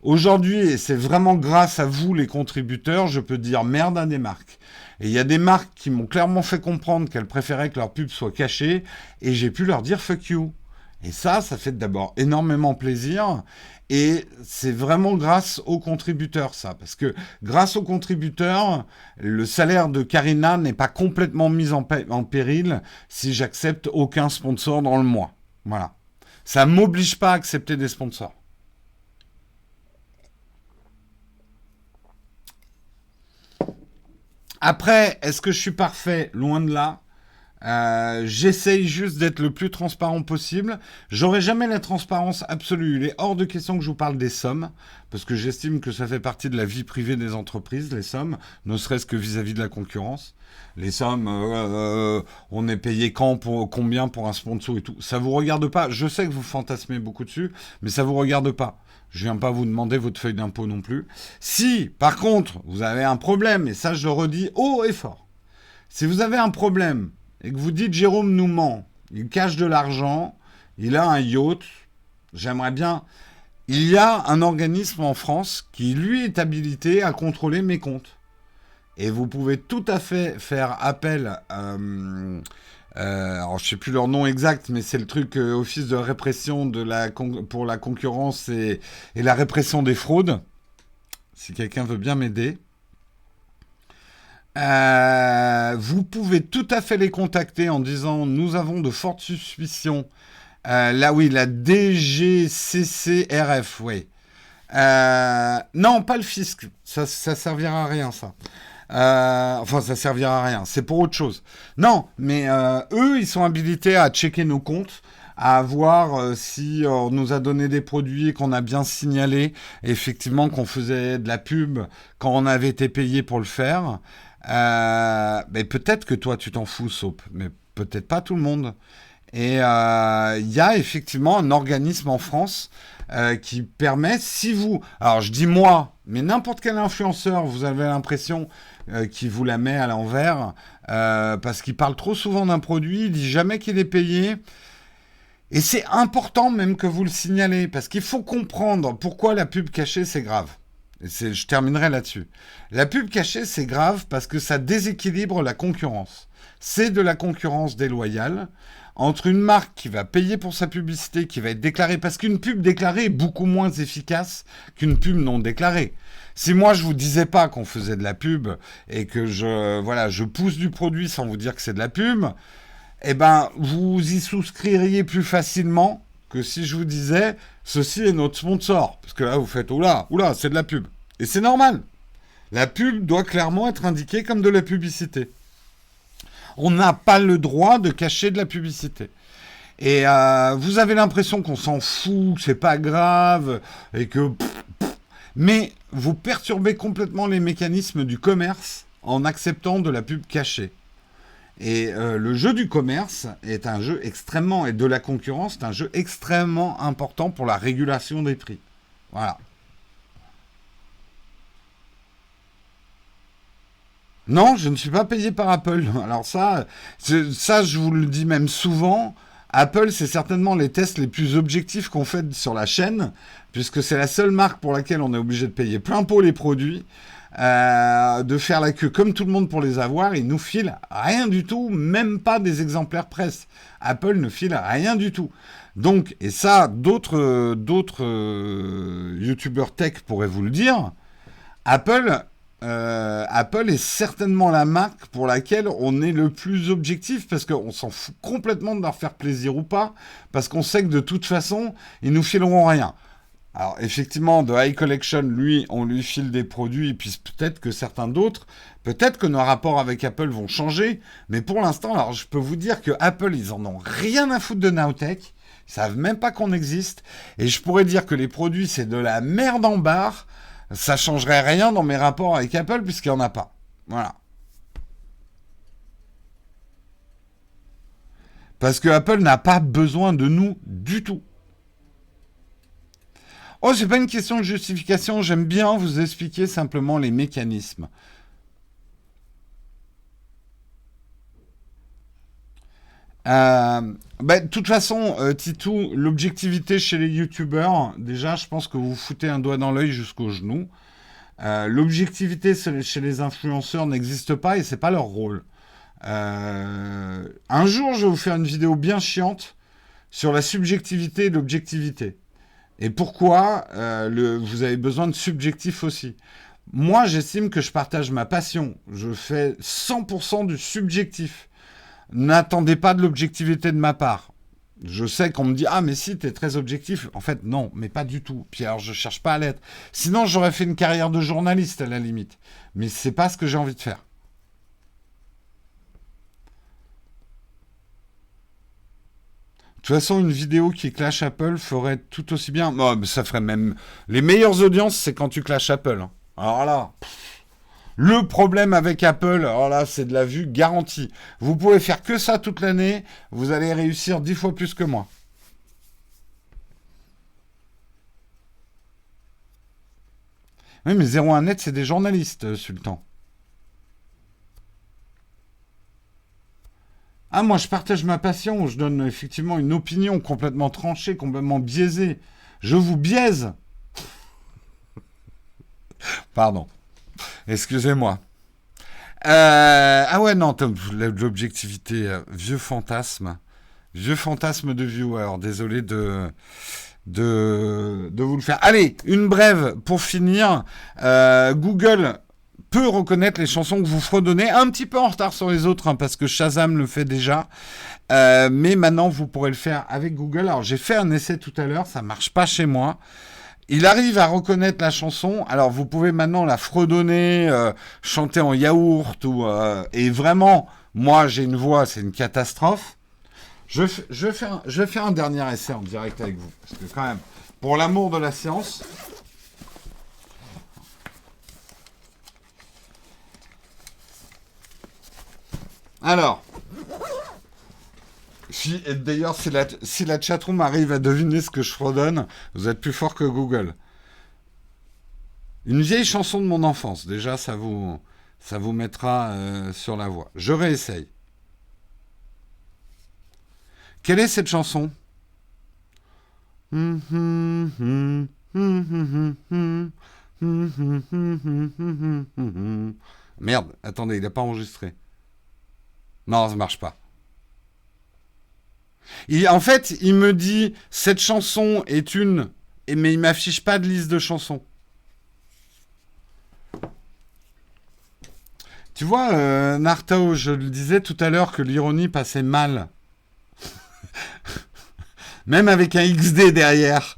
Aujourd'hui, et c'est vraiment grâce à vous, les contributeurs, je peux dire merde à des marques. Et il y a des marques qui m'ont clairement fait comprendre qu'elles préféraient que leur pub soit cachée, et j'ai pu leur dire fuck you. Et ça fait d'abord énormément plaisir. Et c'est vraiment grâce aux contributeurs, ça. Parce que grâce aux contributeurs, le salaire de Karina n'est pas complètement mis en péril si j'accepte aucun sponsor dans le mois. Voilà. Ça ne m'oblige pas à accepter des sponsors. Après, est-ce que je suis parfait? Loin de là. J'essaye juste d'être le plus transparent possible. J'aurai jamais la transparence absolue. Il est hors de question que je vous parle des sommes, parce que j'estime que ça fait partie de la vie privée des entreprises, les sommes, ne serait-ce que vis-à-vis de la concurrence. Les sommes, on est payé quand, pour, combien pour un sponsor et tout. Ça vous regarde pas. Je sais que vous fantasmez beaucoup dessus, mais ça vous regarde pas. Je viens pas vous demander votre feuille d'impôt non plus. Si, par contre, vous avez un problème, et ça je le redis haut et fort, si vous avez un problème et que vous dites Jérôme nous ment, il cache de l'argent, il a un yacht, j'aimerais bien... Il y a un organisme en France qui, lui, est habilité à contrôler mes comptes. Et vous pouvez tout à fait faire appel... alors, je ne sais plus leur nom exact, mais c'est le truc Office de répression pour la concurrence et la répression des fraudes. Si quelqu'un veut bien m'aider. Vous pouvez tout à fait les contacter en disant nous avons de fortes suspicions. Là oui, la DGCCRF, oui. Non, pas le fisc. Ça servira à rien, ça. Enfin, ça servira à rien. C'est pour autre chose. Non, mais eux, ils sont habilités à checker nos comptes, à voir si on nous a donné des produits qu'on a bien signalé, effectivement qu'on faisait de la pub quand on avait été payé pour le faire. Mais peut-être que toi, tu t'en fous, Soap, mais peut-être pas tout le monde. Et il y a effectivement un organisme en France qui permet, si vous... Alors, je dis moi, mais n'importe quel influenceur, vous avez l'impression qu'il vous la met à l'envers, parce qu'il parle trop souvent d'un produit, il dit jamais qu'il est payé. Et c'est important même que vous le signalez, parce qu'il faut comprendre pourquoi la pub cachée, c'est grave. Je terminerai là-dessus. La pub cachée, c'est grave parce que ça déséquilibre la concurrence. C'est de la concurrence déloyale entre une marque qui va payer pour sa publicité, qui va être déclarée, parce qu'une pub déclarée est beaucoup moins efficace qu'une pub non déclarée. Si moi je vous disais pas qu'on faisait de la pub et que je pousse du produit sans vous dire que c'est de la pub, eh ben vous y souscririez plus facilement que si je vous disais ceci est notre sponsor. Parce que là, vous faites oula, c'est de la pub. Et c'est normal. La pub doit clairement être indiquée comme de la publicité. On n'a pas le droit de cacher de la publicité. Et vous avez l'impression qu'on s'en fout, que c'est pas grave, et que... Mais vous perturbez complètement les mécanismes du commerce en acceptant de la pub cachée. Et le jeu du commerce est un jeu extrêmement, et de la concurrence, c'est un jeu extrêmement important pour la régulation des prix. Voilà. Non, je ne suis pas payé par Apple. Alors ça, je vous le dis même souvent, Apple, c'est certainement les tests les plus objectifs qu'on fait sur la chaîne, puisque c'est la seule marque pour laquelle on est obligé de payer plein pot les produits. De faire la queue comme tout le monde pour les avoir, ils nous filent rien du tout, même pas des exemplaires presse. Apple ne file rien du tout. Donc, et ça, d'autres youtubeurs tech pourraient vous le dire, Apple est certainement la marque pour laquelle on est le plus objectif, parce qu'on s'en fout complètement de leur faire plaisir ou pas, parce qu'on sait que de toute façon, ils nous fileront rien. Alors, effectivement, de High Collection, lui, on lui file des produits, et puis peut-être que certains d'autres, peut-être que nos rapports avec Apple vont changer, mais pour l'instant, alors je peux vous dire que Apple, ils en ont rien à foutre de Nowtech, ils savent même pas qu'on existe, et je pourrais dire que les produits, c'est de la merde en barre, ça changerait rien dans mes rapports avec Apple, puisqu'il n'y en a pas. Voilà. Parce que Apple n'a pas besoin de nous du tout. Oh, c'est pas une question de justification, j'aime bien vous expliquer simplement les mécanismes. De toute façon, Titou, l'objectivité chez les youtubeurs, déjà, je pense que vous foutez un doigt dans l'œil jusqu'au genou. L'objectivité chez les influenceurs n'existe pas et c'est pas leur rôle. Un jour, je vais vous faire une vidéo bien chiante sur la subjectivité et l'objectivité. Et pourquoi vous avez besoin de subjectif aussi. Moi, j'estime que je partage ma passion. Je fais 100% du subjectif. N'attendez pas de l'objectivité de ma part. Je sais qu'on me dit ah mais si t'es très objectif. En fait non, mais pas du tout. Puis alors je cherche pas à l'être. Sinon j'aurais fait une carrière de journaliste à la limite. Mais c'est pas ce que j'ai envie de faire. De toute façon, une vidéo qui clash Apple ferait tout aussi bien. Non, mais ça ferait même les meilleures audiences, c'est quand tu clashes Apple. Hein. Alors là, le problème avec Apple, alors là, c'est de la vue garantie. Vous pouvez faire que ça toute l'année, vous allez réussir 10 fois plus que moi. Oui, mais 01net, c'est des journalistes, Sultan. Ah, moi, je partage ma passion. Je donne effectivement une opinion complètement tranchée, complètement biaisée. Je vous biaise. Pardon. Excusez-moi. Ah ouais, non, l'objectivité, vieux fantasme. Vieux fantasme de viewer. Désolé de vous le faire. Allez, une brève pour finir. Google peut reconnaître les chansons que vous fredonnez, un petit peu en retard sur les autres, hein, parce que Shazam le fait déjà. Mais maintenant, vous pourrez le faire avec Google. Alors, j'ai fait un essai tout à l'heure, ça marche pas chez moi. Il arrive à reconnaître la chanson. Alors, vous pouvez maintenant la fredonner, chanter en yaourt, et vraiment, moi, j'ai une voix, c'est une catastrophe. Je vais faire un dernier essai en direct avec vous. Parce que quand même, pour l'amour de la science... Alors, d'ailleurs, si la chatroom arrive à deviner ce que je fredonne, vous êtes plus fort que Google. Une vieille chanson de mon enfance, déjà, ça vous mettra sur la voie. Je réessaye. Quelle est cette chanson? Merde, attendez, il n'a pas enregistré. Non, ça marche pas. En fait, il me dit cette chanson est une, mais il m'affiche pas de liste de chansons. Tu vois, Nartao, je le disais tout à l'heure que l'ironie passait mal. Même avec un XD derrière.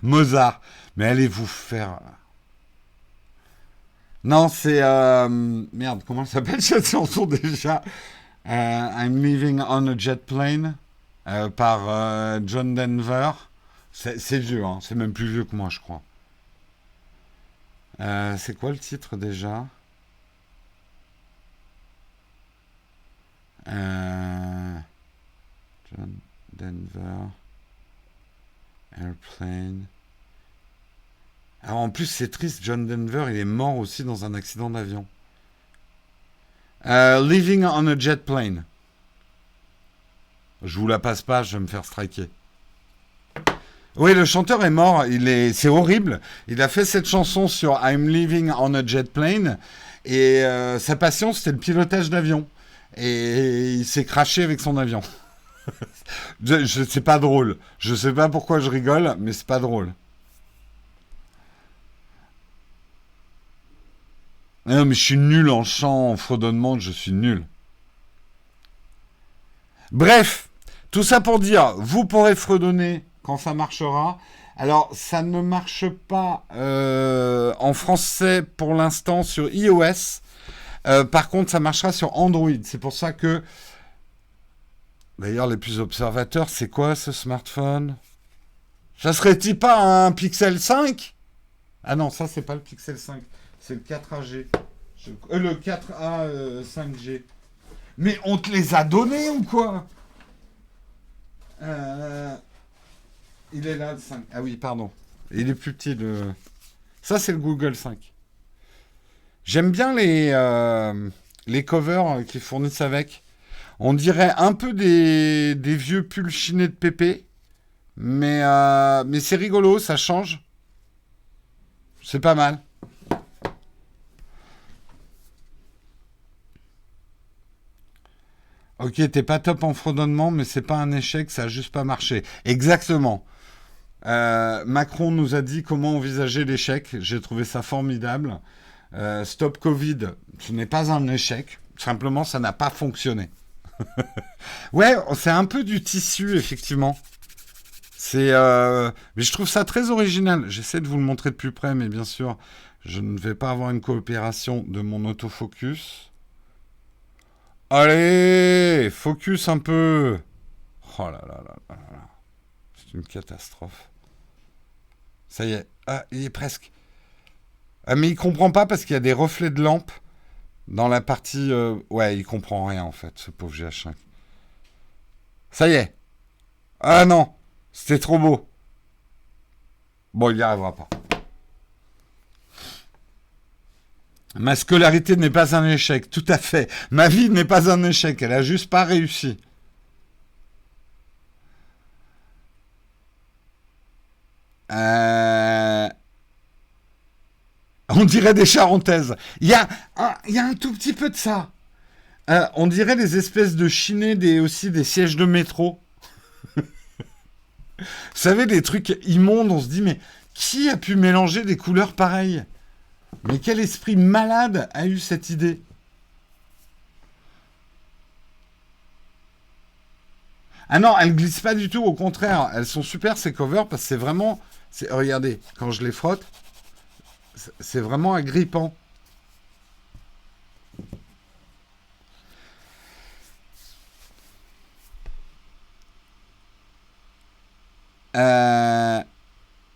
Mozart. Mais allez vous faire... Non, c'est... Merde, comment s'appelle cette chanson déjà? I'm Living on a Jet Plane par John Denver. C'est vieux, hein. C'est même plus vieux que moi, je crois. C'est quoi le titre déjà? John Denver Airplane. Alors en plus c'est triste, John Denver il est mort aussi dans un accident d'avion. Living on a Jet Plane. Je vous la passe pas, je vais me faire striker. Oui, le chanteur est mort, c'est horrible. Il a fait cette chanson sur I'm Living on a Jet Plane et sa passion c'était le pilotage d'avion. Et il s'est craché avec son avion. C'est pas drôle. Je sais pas pourquoi je rigole, mais c'est pas drôle. Non, mais je suis nul en chant, en fredonnement, je suis nul. Bref, tout ça pour dire, vous pourrez fredonner quand ça marchera. Alors, ça ne marche pas en français pour l'instant sur iOS. Par contre, ça marchera sur Android. C'est pour ça que, d'ailleurs, les plus observateurs, c'est quoi ce smartphone? Ça serait-il pas un Pixel 5? Ah non, ça, c'est pas le Pixel 5. C'est le 4AG. Le 4A 5G. Mais on te les a donnés ou quoi? Euh, il est là, le 5. Ah oui, pardon. Il est plus petit, le... Ça, c'est le Google 5. J'aime bien les covers qu'ils fournissent avec. On dirait un peu des vieux pulls chinés de pépé. Mais c'est rigolo, ça change. C'est pas mal. Ok, t'es pas top en fredonnement, mais c'est pas un échec, ça a juste pas marché. Exactement. Macron nous a dit comment envisager l'échec. J'ai trouvé ça formidable. Stop Covid, ce n'est pas un échec. Simplement, ça n'a pas fonctionné. Ouais, c'est un peu du tissu, effectivement. Mais je trouve ça très original. J'essaie de vous le montrer de plus près, mais bien sûr, je ne vais pas avoir une coopération de mon autofocus. Allez, focus un peu. Oh là là là là là. C'est une catastrophe. Ça y est. Ah, il est presque. Ah, mais il comprend pas parce qu'il y a des reflets de lampe dans la partie. Ouais, il comprend rien en fait, ce pauvre GH5. Ça y est. Ah non, c'était trop beau. Bon, il n'y arrivera pas. Ma scolarité n'est pas un échec, tout à fait. Ma vie n'est pas un échec, elle a juste pas réussi. Euh, On dirait des charentaises. Il y a un tout petit peu de ça. On dirait des espèces de chinés aussi des sièges de métro. Vous savez, des trucs immondes, on se dit, mais qui a pu mélanger des couleurs pareilles? Mais quel esprit malade a eu cette idée? Ah non, elles glissent pas du tout, au contraire. Elles sont super ces covers parce que c'est vraiment... Regardez, quand je les frotte, c'est vraiment agrippant. Euh,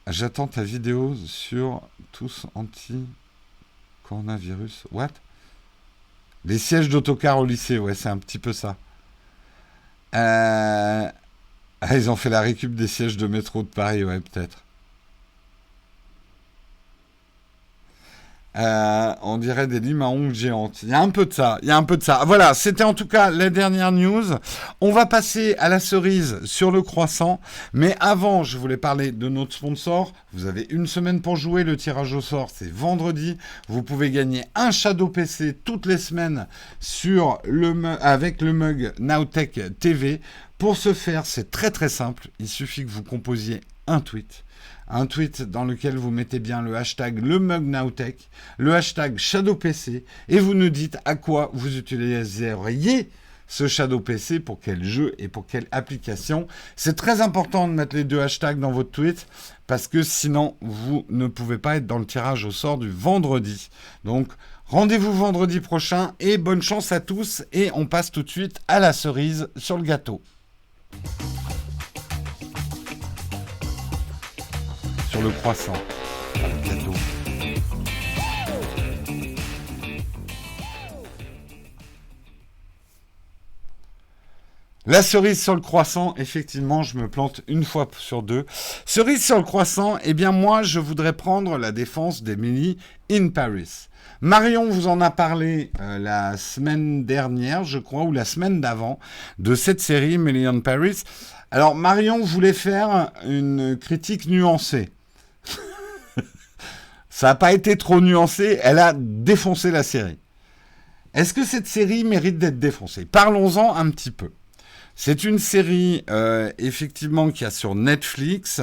J'attends ta vidéo sur tous anti-coronavirus. What? Les sièges d'autocar au lycée, ouais, c'est un petit peu ça. Euh, Ah, ils ont fait la récup des sièges de métro de Paris, ouais, peut-être. On dirait des limes à ongles géantes. Il y a un peu de ça. Il y a un peu de ça. Voilà, c'était en tout cas la dernière news. On va passer à la cerise sur le croissant. Mais avant, je voulais parler de notre sponsor. Vous avez une semaine pour jouer. Le tirage au sort, c'est vendredi. Vous pouvez gagner un Shadow PC toutes les semaines avec le mug Nowtech TV. Pour ce faire, c'est très très simple. Il suffit que vous composiez un tweet. Un tweet dans lequel vous mettez bien le hashtag LeMugNowTech, le hashtag ShadowPC, et vous nous dites à quoi vous utiliseriez ce Shadow PC, pour quel jeu et pour quelle application. C'est très important de mettre les deux hashtags dans votre tweet, parce que sinon, vous ne pouvez pas être dans le tirage au sort du vendredi. Donc, rendez-vous vendredi prochain, et bonne chance à tous, et on passe tout de suite à la cerise sur le gâteau. Sur le croissant, le gâteau. La cerise sur le croissant, effectivement, je me plante une fois sur deux. Cerise sur le croissant, eh bien moi, je voudrais prendre la défense d'Emily in Paris. Marion vous en a parlé la semaine dernière, je crois, ou la semaine d'avant, de cette série, Emily in Paris. Alors, Marion voulait faire une critique nuancée. Ça n'a pas été trop nuancé, elle a défoncé la série. Est-ce que cette série mérite d'être défoncée? Parlons-en un petit peu. C'est une série, effectivement, qu'il y a sur Netflix.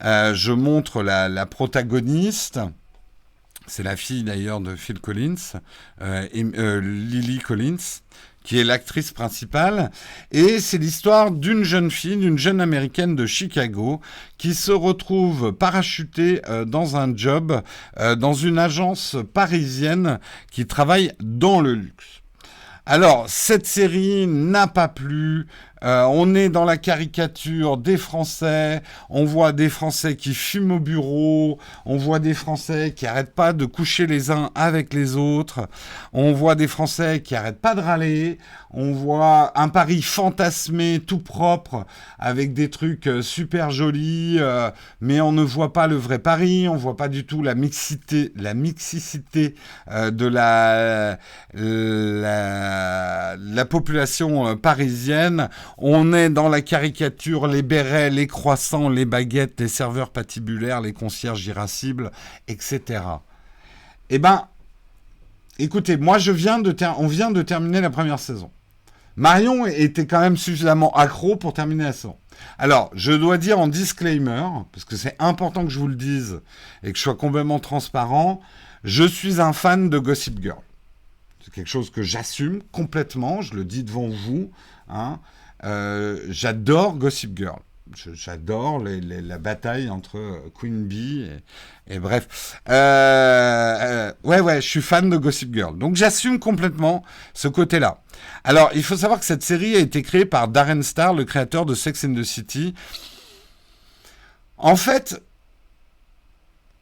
Je montre la protagoniste. C'est la fille, d'ailleurs, de Phil Collins, Lily Collins, qui est l'actrice principale. Et c'est l'histoire d'une jeune fille, d'une jeune américaine de Chicago, qui se retrouve parachutée dans un job, dans une agence parisienne qui travaille dans le luxe. Alors, cette série n'a pas plu. On est dans la caricature des Français. On voit des Français qui fument au bureau. On voit des Français qui arrêtent pas de coucher les uns avec les autres. On voit des Français qui arrêtent pas de râler. On voit un Paris fantasmé, tout propre, avec des trucs super jolis, mais on ne voit pas le vrai Paris. On voit pas du tout la mixité de la population parisienne. On est dans la caricature, les bérets, les croissants, les baguettes, les serveurs patibulaires, les concierges irascibles, etc. Eh ben, écoutez, moi on vient de terminer la première saison. Marion était quand même suffisamment accro pour terminer la saison. Alors, je dois dire en disclaimer, parce que c'est important que je vous le dise et que je sois complètement transparent, je suis un fan de Gossip Girl. C'est quelque chose que j'assume complètement, je le dis devant vous, hein. J'adore Gossip Girl. J'adore la bataille entre Queen Bee et bref. Ouais, je suis fan de Gossip Girl. Donc j'assume complètement ce côté-là. Alors, il faut savoir que cette série a été créée par Darren Star, le créateur de Sex and the City. En fait,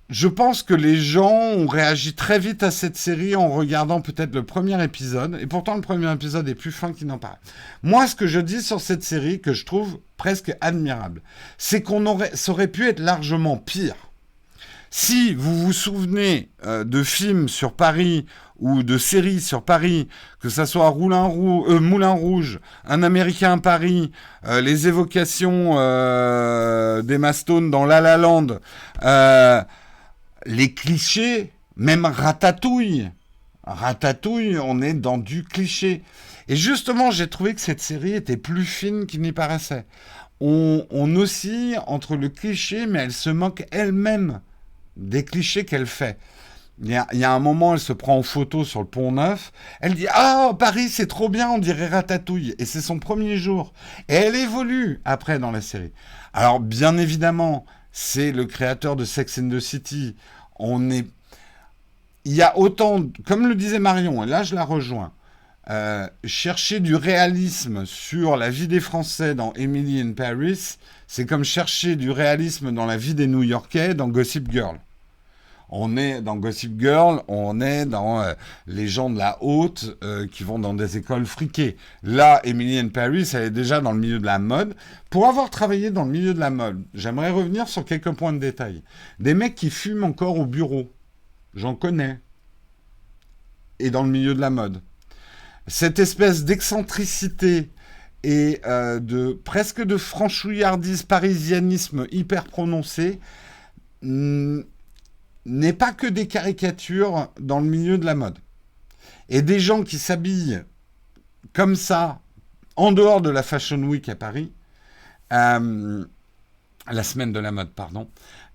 je pense que les gens ont réagi très vite à cette série en regardant peut-être le premier épisode. Et pourtant, le premier épisode est plus fin qu'il n'en paraît. Moi, ce que je dis sur cette série, que je trouve presque admirable, c'est ça aurait pu être largement pire. Si vous vous souvenez de films sur Paris ou de séries sur Paris, que ça soit Moulin Rouge, Un Américain à Paris, les évocations d'Emma Stone dans La La Land, les clichés, même Ratatouille, on est dans du cliché. Et justement, j'ai trouvé que cette série était plus fine qu'il n'y paraissait. On oscille entre le cliché, mais elle se moque elle-même des clichés qu'elle fait. Il y a un moment, elle se prend en photo sur le Pont Neuf. Elle dit « Ah, Paris, c'est trop bien, on dirait Ratatouille. » Et c'est son premier jour. Et elle évolue après dans la série. Alors, bien évidemment, c'est le créateur de Sex and the City. Il y a autant, comme le disait Marion, et là je la rejoins, chercher du réalisme sur la vie des Français dans Emily in Paris, c'est comme chercher du réalisme dans la vie des New-Yorkais dans Gossip Girl. On est dans Gossip Girl, on est dans les gens de la haute qui vont dans des écoles friquées. Là, Emily in Paris, elle est déjà dans le milieu de la mode. Pour avoir travaillé dans le milieu de la mode, j'aimerais revenir sur quelques points de détail. Des mecs qui fument encore au bureau, j'en connais. Et dans le milieu de la mode. Cette espèce d'excentricité et presque de franchouillardise, parisianisme hyper prononcé, n'est pas que des caricatures dans le milieu de la mode. Et des gens qui s'habillent comme ça, en dehors de la Fashion Week à Paris, la semaine de la mode, pardon,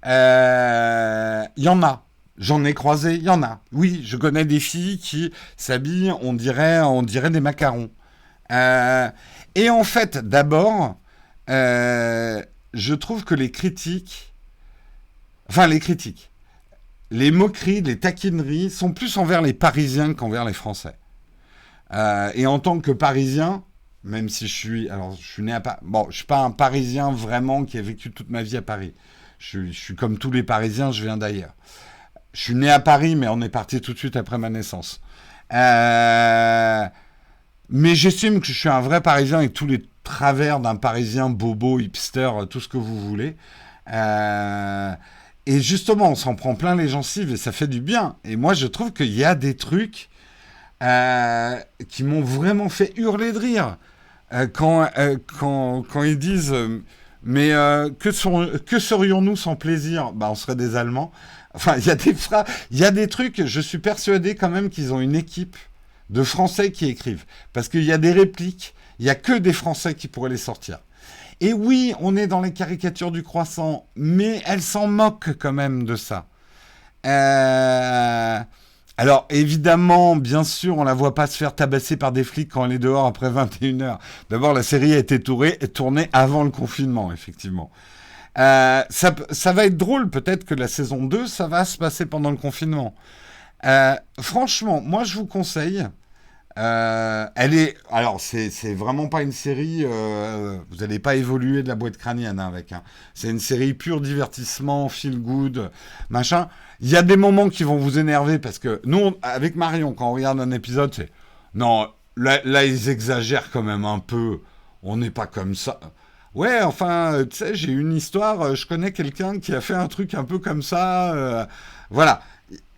y en a. J'en ai croisé, il y en a. Oui, je connais des filles qui s'habillent, on dirait des macarons. Et en fait, d'abord, je trouve que les les moqueries, les taquineries sont plus envers les Parisiens qu'envers les Français. Et en tant que Parisien, même si je suis né à Paris, bon, je suis pas un Parisien vraiment qui a vécu toute ma vie à Paris. Je suis comme tous les Parisiens, je viens d'ailleurs. Je suis né à Paris, mais on est parti tout de suite après ma naissance. Mais j'estime que je suis un vrai Parisien avec tous les travers d'un Parisien bobo, hipster, tout ce que vous voulez. Et justement, on s'en prend plein les gencives et ça fait du bien. Et moi, je trouve qu'il y a des trucs qui m'ont vraiment fait hurler de rire. Quand ils disent mais que serions-nous sans plaisir? Bah, on serait des Allemands. Enfin, il y a des trucs, je suis persuadé quand même qu'ils ont une équipe de Français qui écrivent. Parce qu'il y a des répliques, il n'y a que des Français qui pourraient les sortir. Et oui, on est dans les caricatures du croissant, mais elles s'en moquent quand même de ça. Alors, évidemment, bien sûr, on la voit pas se faire tabasser par des flics quand elle est dehors après 21 heures. D'abord, la série a été tournée avant le confinement, effectivement. Ça va être drôle, peut-être que la saison 2, ça va se passer pendant le confinement. Franchement, moi, je vous conseille. Elle est. Alors, c'est vraiment pas une série. Vous n'allez pas évoluer de la boîte crânienne hein, avec. Hein. C'est une série pure divertissement, feel good, machin. Il y a des moments qui vont vous énerver parce que nous, avec Marion, quand on regarde un épisode, c'est non. Là, ils exagèrent quand même un peu. On n'est pas comme ça. Ouais, enfin, tu sais, j'ai une histoire. Je connais quelqu'un qui a fait un truc un peu comme ça. Voilà.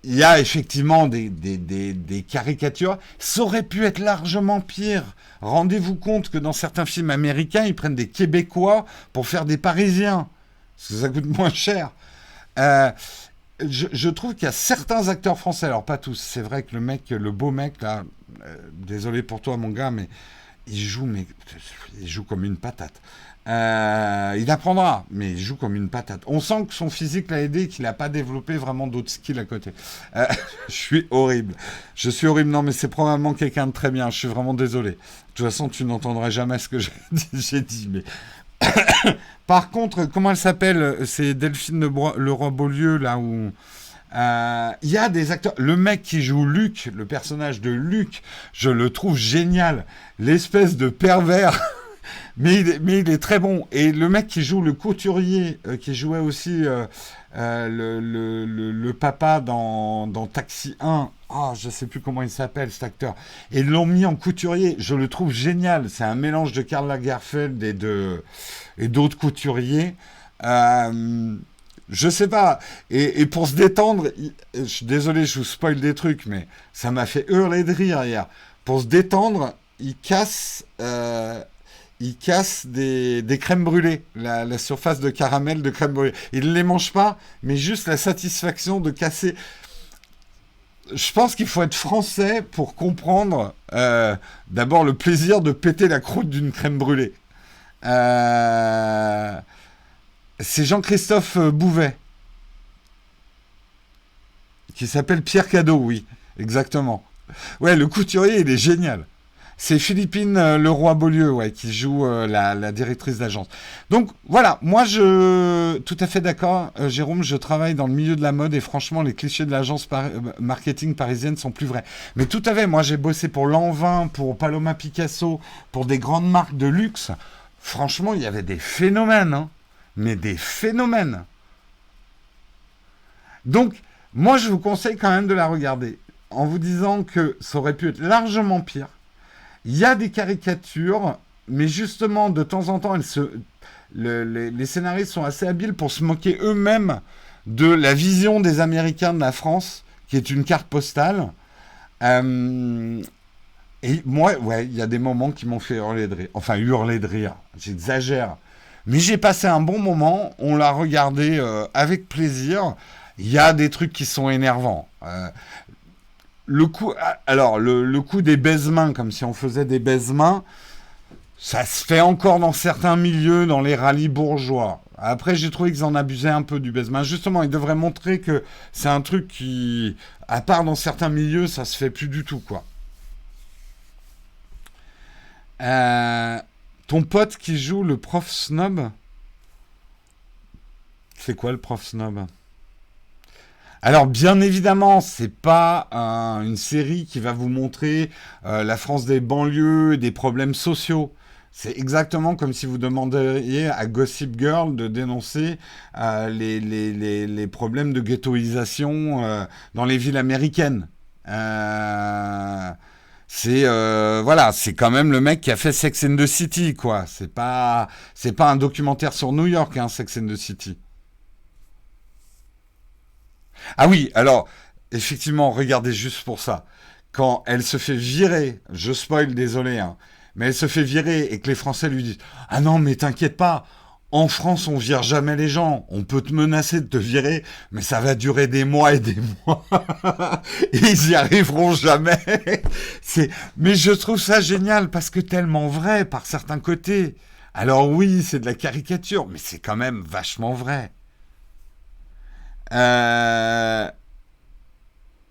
Il y a effectivement des caricatures. Ça aurait pu être largement pire. Rendez-vous compte que dans certains films américains, ils prennent des Québécois pour faire des Parisiens. Parce que ça coûte moins cher. Euh, je trouve qu'il y a certains acteurs français, alors pas tous, c'est vrai que le beau mec, là, désolé pour toi mon gars, mais il joue comme une patate. Il apprendra, mais il joue comme une patate. On sent que son physique l'a aidé, qu'il n'a pas développé vraiment d'autres skills à côté. Je suis horrible. Je suis horrible, non, mais c'est probablement quelqu'un de très bien. Je suis vraiment désolé. De toute façon, tu n'entendras jamais ce que j'ai dit. Mais par contre, comment elle s'appelle? C'est Delphine Leroy-Beaulieu, là où. Il y a des acteurs. Le mec qui joue Luc, le personnage de Luc, je le trouve génial. L'espèce de pervers. Mais il est très bon. Et le mec qui joue le couturier, qui jouait aussi le papa dans Taxi 1, ah, je sais plus comment il s'appelle cet acteur. Et ils l'ont mis en couturier. Je le trouve génial. C'est un mélange de Karl Lagerfeld et d'autres couturiers. Je sais pas. Et pour se détendre, je suis désolé, je vous spoil des trucs, mais ça m'a fait hurler de rire hier. Pour se détendre, il casse des crèmes brûlées, la surface de caramel de crème brûlée. Il ne les mange pas, mais juste la satisfaction de casser. Je pense qu'il faut être français pour comprendre d'abord le plaisir de péter la croûte d'une crème brûlée. Euh, c'est Jean-Christophe Bouvet, qui s'appelle Pierre Cadeau, oui, exactement. Ouais, le couturier, il est génial. C'est Philippine Leroy-Beaulieu, ouais, qui joue la directrice d'agence. Donc voilà, moi je tout à fait d'accord, Jérôme, je travaille dans le milieu de la mode et franchement les clichés de l'agence marketing parisienne sont plus vrais. Mais tout à fait, moi j'ai bossé pour Lanvin, pour Paloma Picasso, pour des grandes marques de luxe. Franchement, il y avait des phénomènes, hein, mais des phénomènes. Donc moi je vous conseille quand même de la regarder en vous disant que ça aurait pu être largement pire. Il y a des caricatures, mais justement, de temps en temps, les scénaristes sont assez habiles pour se moquer eux-mêmes de la vision des Américains de la France, qui est une carte postale. Euh, et moi, ouais, il y a des moments qui m'ont fait hurler de rire. Enfin, hurler de rire, j'exagère. Mais j'ai passé un bon moment, on l'a regardé avec plaisir. Il y a des trucs qui sont énervants. Le coup des baise-mains, comme si on faisait des baise-mains, ça se fait encore dans certains milieux, dans les rallyes bourgeois. Après, j'ai trouvé qu'ils en abusaient un peu du baise-main. Justement, ils devraient montrer que c'est un truc qui, à part dans certains milieux, ça se fait plus du tout, quoi. Euh, ton pote qui joue le prof snob, c'est quoi le prof snob? Alors bien évidemment, c'est pas une série qui va vous montrer la France des banlieues, des problèmes sociaux. C'est exactement comme si vous demanderiez à Gossip Girl de dénoncer les problèmes de ghettoisation dans les villes américaines. Voilà, c'est quand même le mec qui a fait Sex and the City, quoi. C'est pas un documentaire sur New York, hein, Sex and the City. Ah oui, alors, effectivement, regardez juste pour ça. Quand elle se fait virer, je spoil, désolé, hein, mais elle se fait virer et que les Français lui disent ah non, mais t'inquiète pas, en France, on vire jamais les gens. On peut te menacer de te virer, mais ça va durer des mois et des mois. Et ils y arriveront jamais. Mais je trouve ça génial parce que tellement vrai par certains côtés. Alors oui, c'est de la caricature, mais c'est quand même vachement vrai. Euh,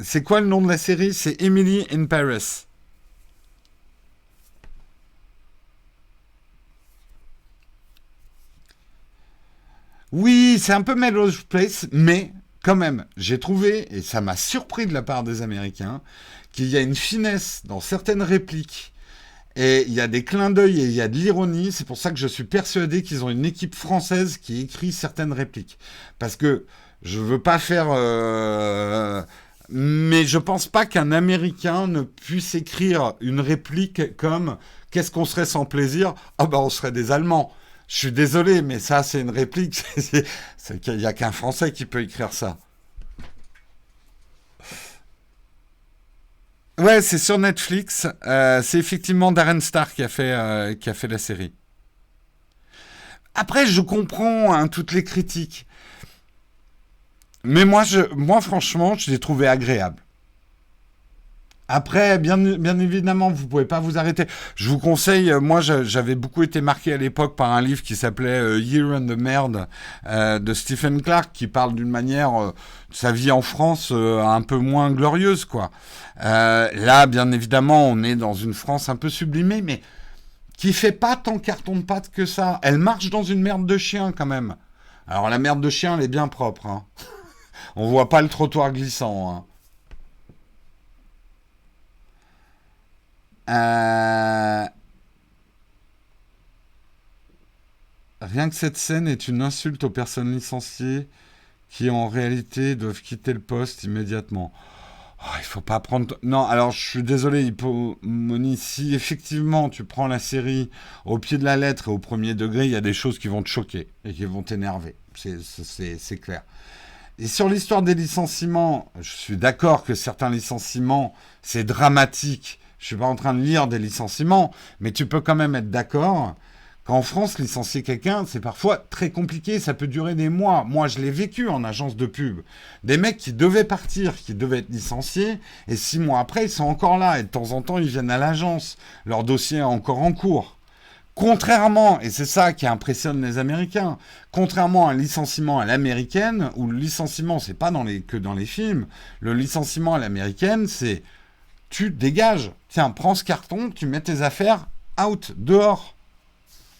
C'est quoi le nom de la série? C'est Emily in Paris. Oui, c'est un peu Melrose Place, mais quand même, j'ai trouvé, et ça m'a surpris de la part des Américains, qu'il y a une finesse dans certaines répliques. Et il y a des clins d'œil et il y a de l'ironie. C'est pour ça que je suis persuadé qu'ils ont une équipe française qui écrit certaines répliques. Parce que je veux pas faire... mais je pense pas qu'un Américain ne puisse écrire une réplique comme «Qu'est-ce qu'on serait sans plaisir?» Ah bah on serait des Allemands. Je suis désolé, mais ça c'est une réplique. C'est qu'il y a qu'un Français qui peut écrire ça. Ouais, c'est sur Netflix. C'est effectivement Darren Star qui a fait la série. Après, je comprends hein, toutes les critiques. Mais moi franchement, je l'ai trouvé agréable. Après, bien évidemment, vous pouvez pas vous arrêter. Je vous conseille, moi j'avais beaucoup été marqué à l'époque par un livre qui s'appelait Year and the Merde de Stephen Clark, qui parle d'une manière de sa vie en France un peu moins glorieuse, quoi. Là, bien évidemment, on est dans une France un peu sublimée, mais qui fait pas tant carton de pâte que ça. Elle marche dans une merde de chien quand même. Alors la merde de chien, elle est bien propre, hein. On voit pas le trottoir glissant, hein. Euh, Rien que cette scène est une insulte aux personnes licenciées qui en réalité doivent quitter le poste immédiatement. Oh, il faut pas prendre... Non, alors je suis désolé, Moni, si effectivement tu prends la série au pied de la lettre et au premier degré, il y a des choses qui vont te choquer et qui vont t'énerver. C'est clair. Et sur l'histoire des licenciements, je suis d'accord que certains licenciements, c'est dramatique. Je suis pas en train de lire des licenciements, mais tu peux quand même être d'accord qu'en France, licencier quelqu'un, c'est parfois très compliqué. Ça peut durer des mois. Moi, je l'ai vécu en agence de pub. Des mecs qui devaient partir, qui devaient être licenciés, et 6 mois après, ils sont encore là. Et de temps en temps, ils viennent à l'agence. Leur dossier est encore en cours. Contrairement, et c'est ça qui impressionne les Américains, contrairement à un licenciement à l'américaine, où le licenciement, c'est pas que dans les films, le licenciement à l'américaine, c'est tu dégages. Tiens, prends ce carton, tu mets tes affaires out, dehors.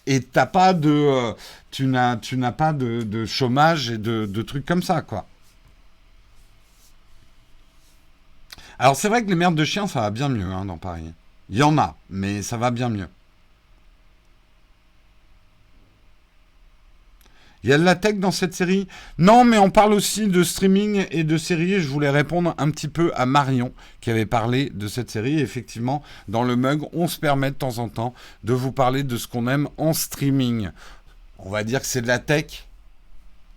Et t'as pas de, tu n'as pas de chômage et de trucs comme ça, quoi. Alors c'est vrai que les merdes de chiens, ça va bien mieux hein, dans Paris. Il y en a, mais ça va bien mieux. Il y a de la tech dans cette série? Non, mais on parle aussi de streaming et de séries. Je voulais répondre un petit peu à Marion qui avait parlé de cette série. Et effectivement, dans le mug, on se permet de temps en temps de vous parler de ce qu'on aime en streaming. On va dire que c'est de la tech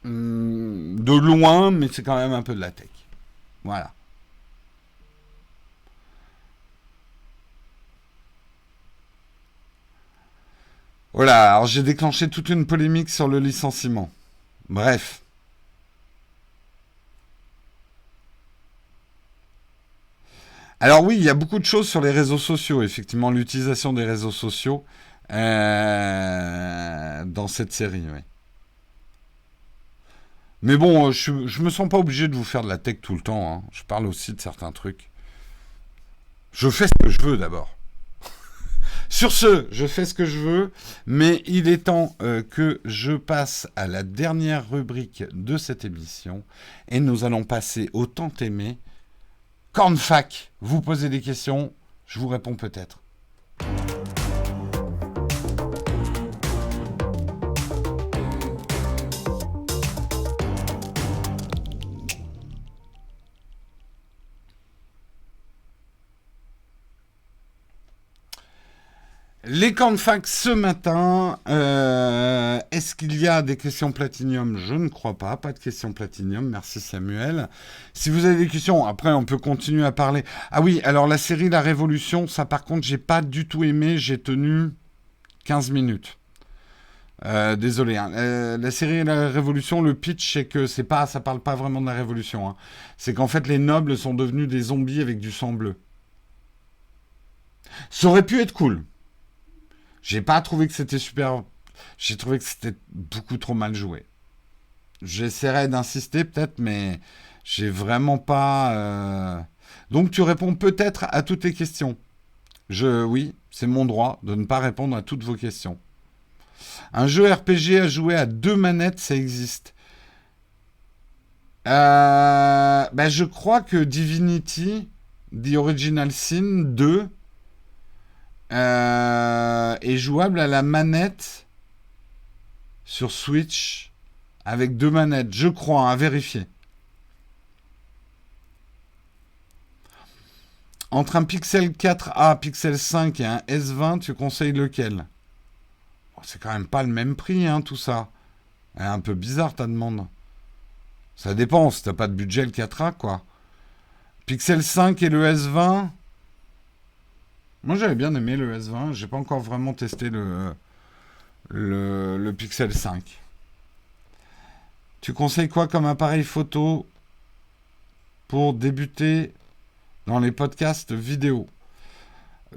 de loin, mais c'est quand même un peu de la tech. Voilà. Voilà, alors j'ai déclenché toute une polémique sur le licenciement. Bref. Alors oui, il y a beaucoup de choses sur les réseaux sociaux, effectivement, l'utilisation des réseaux sociaux dans cette série, oui. Mais bon, je me sens pas obligé de vous faire de la tech tout le temps, hein. Je parle aussi de certains trucs. Je fais ce que je veux d'abord. Sur ce, je fais ce que je veux, mais il est temps que je passe à la dernière rubrique de cette émission, et nous allons passer au tant aimé Cornfac. Vous posez des questions, je vous réponds peut-être. Les cornfacs ce matin, est-ce qu'il y a des questions platinium? Je ne crois pas, pas de questions platinium, merci Samuel. Si vous avez des questions, après on peut continuer à parler. Ah oui, alors la série La Révolution, ça par contre j'ai pas du tout aimé, j'ai tenu 15 minutes. Désolé, hein. La série La Révolution, le pitch c'est que c'est pas, ça parle pas vraiment de la Révolution, hein. C'est qu'en fait les nobles sont devenus des zombies avec du sang bleu. Ça aurait pu être cool. J'ai pas trouvé que c'était super. J'ai trouvé que c'était beaucoup trop mal joué. J'essaierai d'insister peut-être, mais j'ai vraiment pas. Donc tu réponds peut-être à toutes les questions. Oui, c'est mon droit de ne pas répondre à toutes vos questions. Un jeu RPG à jouer à 2 manettes, ça existe. Je crois que Divinity, The Original Sin 2, est jouable à la manette sur Switch avec 2 manettes. Je crois, à vérifier. Entre un Pixel 4a, Pixel 5 et un S20, tu conseilles lequel? C'est quand même pas le même prix, hein, tout ça. Elle est un peu bizarre ta demande. Ça dépend, si t'as pas de budget le 4A, quoi. Pixel 5 et le S20. Moi j'avais bien aimé le S20, j'ai pas encore vraiment testé le Pixel 5. Tu conseilles quoi comme appareil photo pour débuter dans les podcasts vidéo?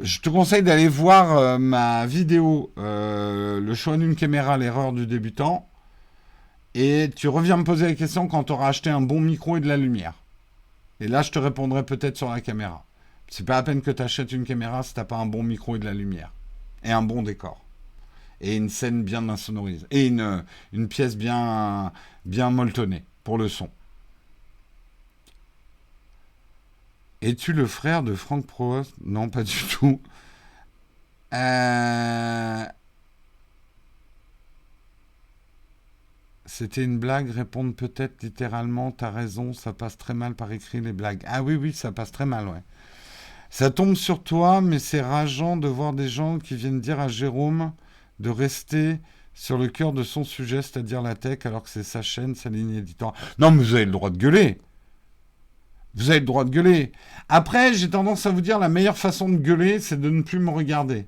Je te conseille d'aller voir ma vidéo, le choix d'une caméra, l'erreur du débutant. Et tu reviens me poser la question quand tu auras acheté un bon micro et de la lumière. Et là, je te répondrai peut-être sur la caméra. C'est pas la peine que tu achètes une caméra si t'as pas un bon micro et de la lumière. Et un bon décor. Et une scène bien insonorisée. Et une pièce bien molletonnée pour le son. Es-tu le frère de Franck Provost? Non, pas du tout. C'était une blague, répondre peut-être littéralement, t'as raison, ça passe très mal par écrit les blagues. Ah oui, ça passe très mal, ouais. Ça tombe sur toi, mais c'est rageant de voir des gens qui viennent dire à Jérôme de rester sur le cœur de son sujet, c'est-à-dire la tech, alors que c'est sa chaîne, sa ligne éditoriale. Non, mais vous avez le droit de gueuler. Vous avez le droit de gueuler. Après, j'ai tendance à vous dire, la meilleure façon de gueuler, c'est de ne plus me regarder.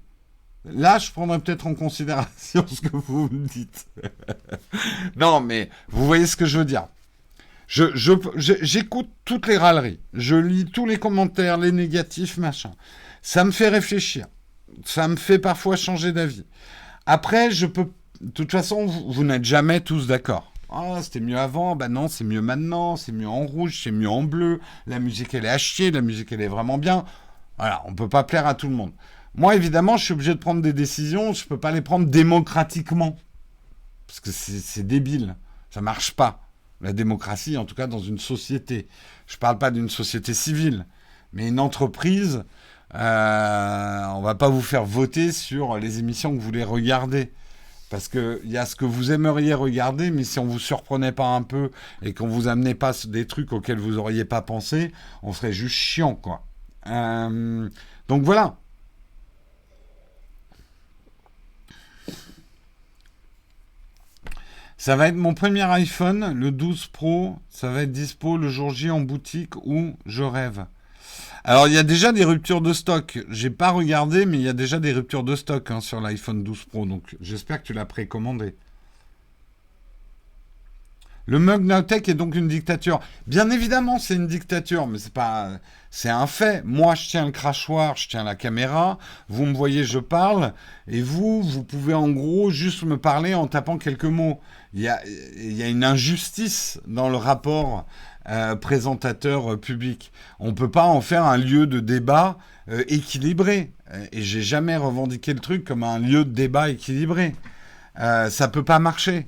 Là, je prendrai peut-être en considération ce que vous me dites. Non, mais vous voyez ce que je veux dire. J'écoute toutes les râleries. Je lis tous les commentaires, les négatifs, machin. Ça me fait réfléchir. Ça me fait parfois changer d'avis. Après, je peux... De toute façon, vous n'êtes jamais tous d'accord. Ah, c'était mieux avant. Ben non, c'est mieux maintenant. C'est mieux en rouge, c'est mieux en bleu. La musique, elle est à chier. La musique, elle est vraiment bien. Voilà, on peut pas plaire à tout le monde. Moi, évidemment, je suis obligé de prendre des décisions. Je peux pas les prendre démocratiquement. Parce que c'est débile. Ça marche pas. La démocratie, en tout cas dans une société. Je ne parle pas d'une société civile, mais une entreprise, on ne va pas vous faire voter sur les émissions que vous voulez regarder. Parce qu'il y a ce que vous aimeriez regarder, mais si on ne vous surprenait pas un peu et qu'on ne vous amenait pas des trucs auxquels vous n'auriez pas pensé, on serait juste chiant, quoi. Donc voilà. Ça va être mon premier iPhone, le 12 Pro. Ça va être dispo le jour J en boutique ou je rêve. Alors, il y a déjà des ruptures de stock. J'ai pas regardé, mais il y a déjà des ruptures de stock sur l'iPhone 12 Pro. Donc, j'espère que tu l'as précommandé. Le mug Nowtech est donc une dictature. Bien évidemment, c'est une dictature, mais c'est pas, c'est un fait. Moi, je tiens le crachoir, je tiens la caméra. Vous me voyez, je parle, et vous pouvez en gros juste me parler en tapant quelques mots. Il y a une injustice dans le rapport présentateur-public. On peut pas en faire un lieu de débat équilibré. Et j'ai jamais revendiqué le truc comme un lieu de débat équilibré. Ça peut pas marcher.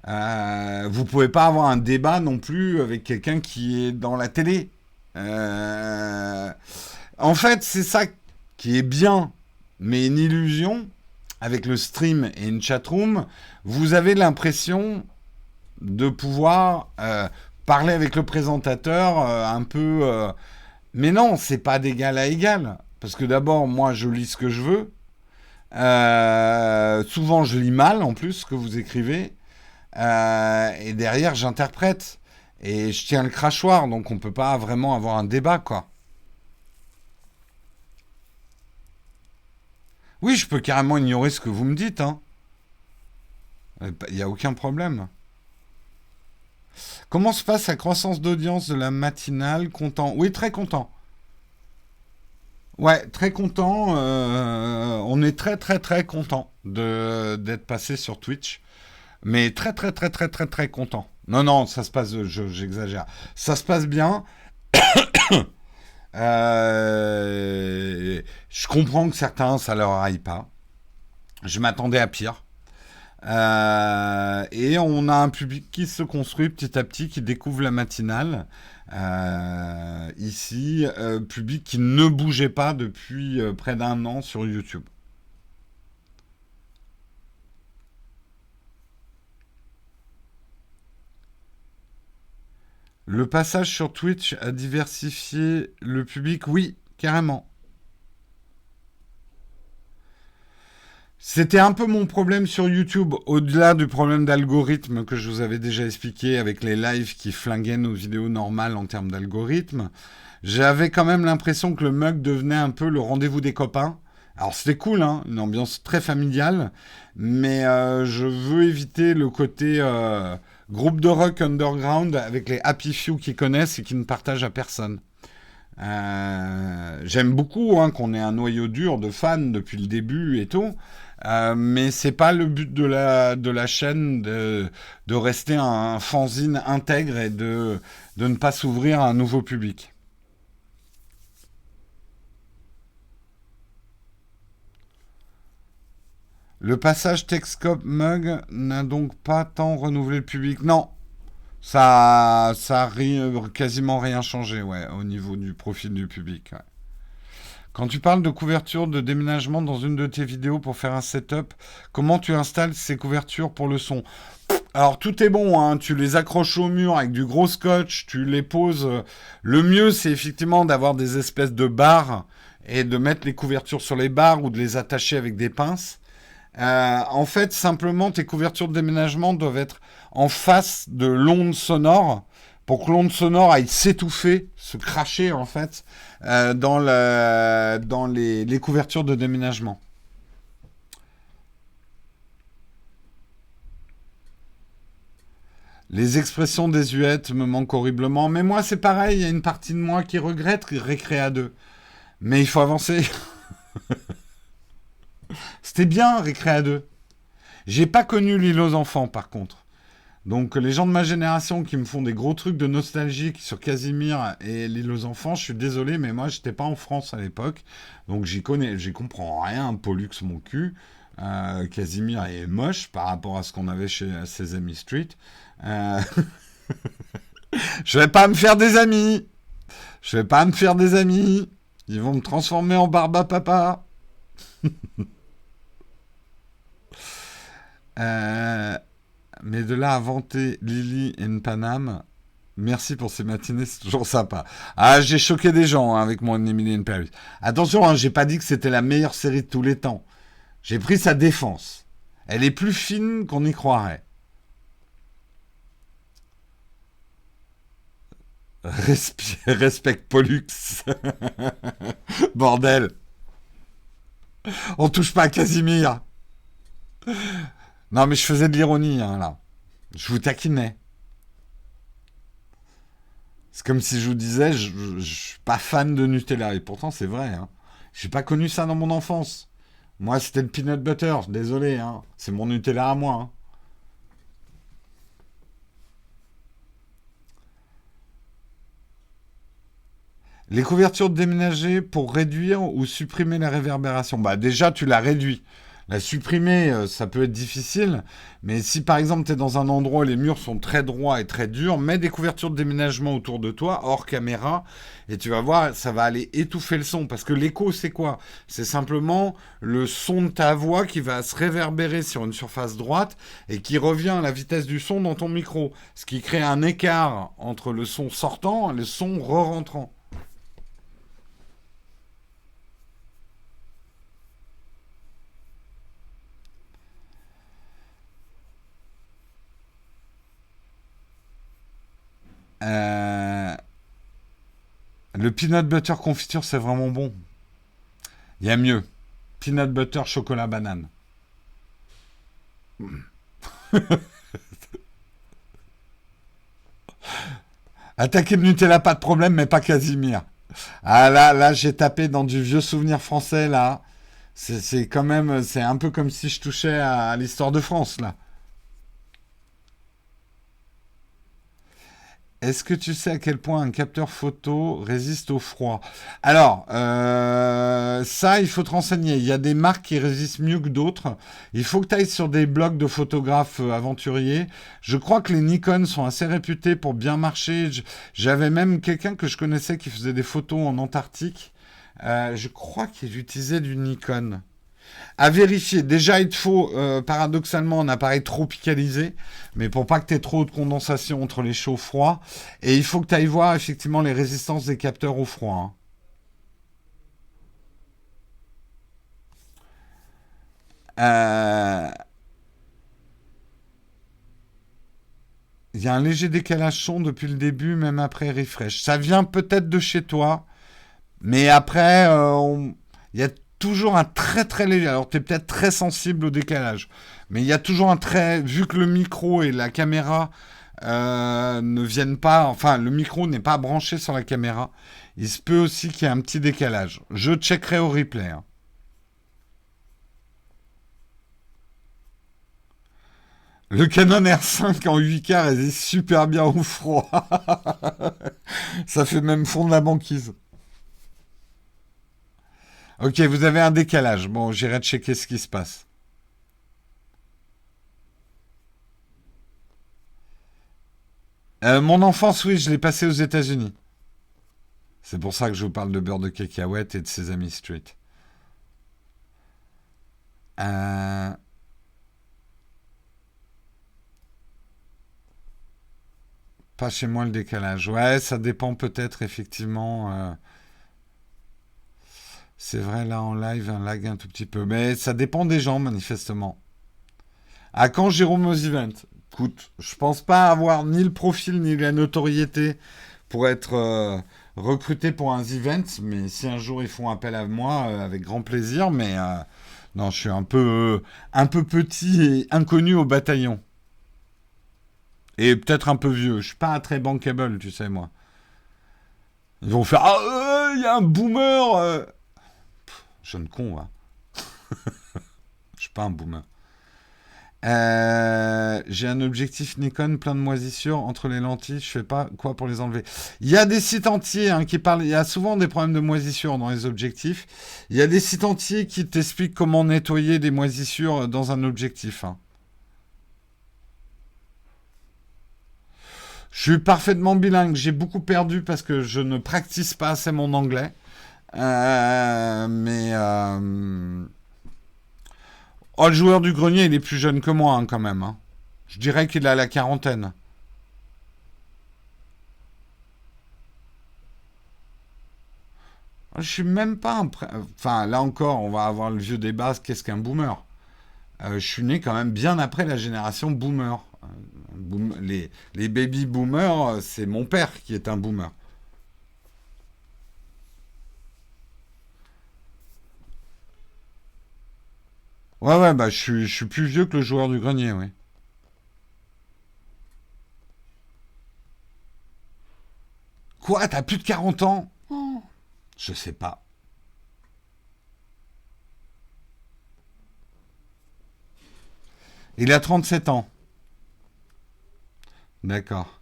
Vous pouvez pas avoir un débat non plus avec quelqu'un qui est dans la télé. En fait, c'est ça qui est bien, mais une illusion. Avec le stream et une chatroom, vous avez l'impression de pouvoir parler avec le présentateur un peu... Mais non, c'est pas d'égal à égal. Parce que d'abord, moi, je lis ce que je veux. Souvent, je lis mal, en plus, ce que vous écrivez. Et derrière, j'interprète. Et je tiens le crachoir, donc on peut pas vraiment avoir un débat, quoi. Oui, je peux carrément ignorer ce que vous me dites, hein. Il n'y a aucun problème. Comment se passe la croissance d'audience de la matinale? Content? Oui, très content. Ouais, très content. On est très, très, très content d'être passé sur Twitch. Mais très, très, très, très, très, très content. Non, ça se passe, j'exagère. Ça se passe bien. Je comprends que certains, ça leur aille pas. Je m'attendais à pire. Et on a un public qui se construit petit à petit, qui découvre la matinale. Ici, public qui ne bougeait pas depuis près d'un an sur YouTube. Le passage sur Twitch a diversifié le public, oui, carrément. C'était un peu mon problème sur YouTube, au-delà du problème d'algorithme que je vous avais déjà expliqué avec les lives qui flinguaient nos vidéos normales en termes d'algorithme. J'avais quand même l'impression que le mug devenait un peu le rendez-vous des copains. Alors c'était cool, hein, une ambiance très familiale, mais je veux éviter le côté groupe de rock underground avec les happy few qui connaissent et qui ne partagent à personne. J'aime beaucoup hein, qu'on ait un noyau dur de fans depuis le début et tout, mais c'est pas le but de la chaîne de rester un fanzine intègre et de ne pas s'ouvrir à un nouveau public. Le passage Texcop Mug n'a donc pas tant renouvelé le public. Non, ça a quasiment rien changé ouais, au niveau du profil du public. Ouais. Quand tu parles de couverture de déménagement dans une de tes vidéos pour faire un setup, comment tu installes ces couvertures pour le son? Alors tout est bon, hein. Tu les accroches au mur avec du gros scotch, tu les poses. Le mieux, c'est effectivement d'avoir des espèces de barres et de mettre les couvertures sur les barres ou de les attacher avec des pinces. En fait, simplement, tes couvertures de déménagement doivent être en face de l'onde sonore pour que l'onde sonore aille s'étouffer, se cracher en fait, dans les couvertures de déménagement. Les expressions désuètes me manquent horriblement, mais moi c'est pareil, il y a une partie de moi qui regrette Récréa 2. Mais il faut avancer. C'était bien Récréa 2. J'ai pas connu l'île aux enfants par contre. Donc les gens de ma génération qui me font des gros trucs de nostalgique sur Casimir et l'île aux enfants, je suis désolé, mais moi j'étais pas en France à l'époque, donc j'y comprends rien. Pollux mon cul. Casimir est moche par rapport à ce qu'on avait chez Sesame Street. Euh, je vais pas me faire des amis. Je vais pas me faire des amis. Ils vont me transformer en barba papa. Euh, mais de là à vanter Lily in Paname, merci pour ces matinées, c'est toujours sympa. Ah, j'ai choqué des gens hein, avec mon Emily in Paris. Attention, hein, j'ai pas dit que c'était la meilleure série de tous les temps. J'ai pris sa défense. Elle est plus fine qu'on y croirait. Respecte Pollux. Bordel. On touche pas à Casimir. Non, mais je faisais de l'ironie, hein, là. Je vous taquinais. C'est comme si je vous disais, je suis pas fan de Nutella. Et pourtant, c'est vrai. Hein. J'ai pas connu ça dans mon enfance. Moi, c'était le peanut butter. Désolé. Hein. C'est mon Nutella à moi. Hein. Les couvertures déménagées pour réduire ou supprimer la réverbération. Bah déjà, tu l'as réduit. La supprimer, ça peut être difficile. Mais si par exemple tu es dans un endroit où les murs sont très droits et très durs, mets des couvertures de déménagement autour de toi, hors caméra, et tu vas voir, ça va aller étouffer le son. Parce que l'écho, c'est quoi? C'est simplement le son de ta voix qui va se réverbérer sur une surface droite et qui revient à la vitesse du son dans ton micro. Ce qui crée un écart entre le son sortant et le son re-rentrant. Euh, le peanut butter confiture, c'est vraiment bon. Il y a mieux. Peanut butter chocolat banane. Attaquer le Nutella, pas de problème, mais pas Casimir. Ah là, j'ai tapé dans du vieux souvenir français, là. C'est quand même, c'est un peu comme si je touchais à l'histoire de France, là. Est-ce que tu sais à quel point un capteur photo résiste au froid? Alors, ça, il faut te renseigner. Il y a des marques qui résistent mieux que d'autres. Il faut que tu ailles sur des blogs de photographes aventuriers. Je crois que les Nikon sont assez réputés pour bien marcher. J'avais même quelqu'un que je connaissais qui faisait des photos en Antarctique. Je crois qu'il utilisait du Nikon. À vérifier. Déjà, il te faut paradoxalement un appareil tropicalisé, mais pour pas que tu aies trop de condensation entre les chauds froids. Et il faut que tu ailles voir effectivement les résistances des capteurs au froid, hein. Euh, Il y a un léger décalage son depuis le début, même après refresh. Ça vient peut-être de chez toi, mais après, il y a toujours un très très léger. Alors, tu es peut-être très sensible au décalage, mais il y a toujours un très. Vu que le micro et la caméra ne viennent pas. Enfin, le micro n'est pas branché sur la caméra. Il se peut aussi qu'il y ait un petit décalage. Je checkerai au replay, hein. Le Canon R5 en 8K résiste super bien au froid. Ça fait même fondre la banquise. Ok, vous avez un décalage. Bon, j'irai checker ce qui se passe. Mon enfance, oui, je l'ai passé aux États-Unis. C'est pour ça que je vous parle de beurre de cacahuète et de Sesame Street. Euh, Pas chez moi le décalage. Ouais, ça dépend peut-être effectivement. C'est vrai là en live, un lag un tout petit peu. Mais ça dépend des gens manifestement. À quand Jérôme aux events? Écoute, je pense pas avoir ni le profil ni la notoriété pour être recruté pour un event, mais si un jour ils font appel à moi, avec grand plaisir. Mais non, je suis un peu petit et inconnu au bataillon. Et peut-être un peu vieux. Je suis pas très bankable, tu sais, moi. Ils vont faire ah, il y a un boomer. Jeune con, va. Je suis pas un boomer. J'ai un objectif Nikon plein de moisissures entre les lentilles. Je fais pas quoi pour les enlever. Il y a des sites entiers hein, qui parlent. Il y a souvent des problèmes de moisissures dans les objectifs. Il y a des sites entiers qui t'expliquent comment nettoyer des moisissures dans un objectif, hein. Je suis parfaitement bilingue. J'ai beaucoup perdu parce que je ne practice pas assez mon anglais. Mais oh, le joueur du grenier, il est plus jeune que moi hein, quand même, hein. Je dirais qu'il a la quarantaine. Je suis même pas un. Enfin, là encore, on va avoir le vieux débat. Qu'est-ce qu'un boomer? Je suis né quand même bien après la génération boomer. Les baby boomers, c'est mon père qui est un boomer. Ouais, ouais, bah je suis plus vieux que le joueur du grenier, oui. Quoi, t'as plus de 40 ans? Je sais pas. Il a 37 ans. D'accord.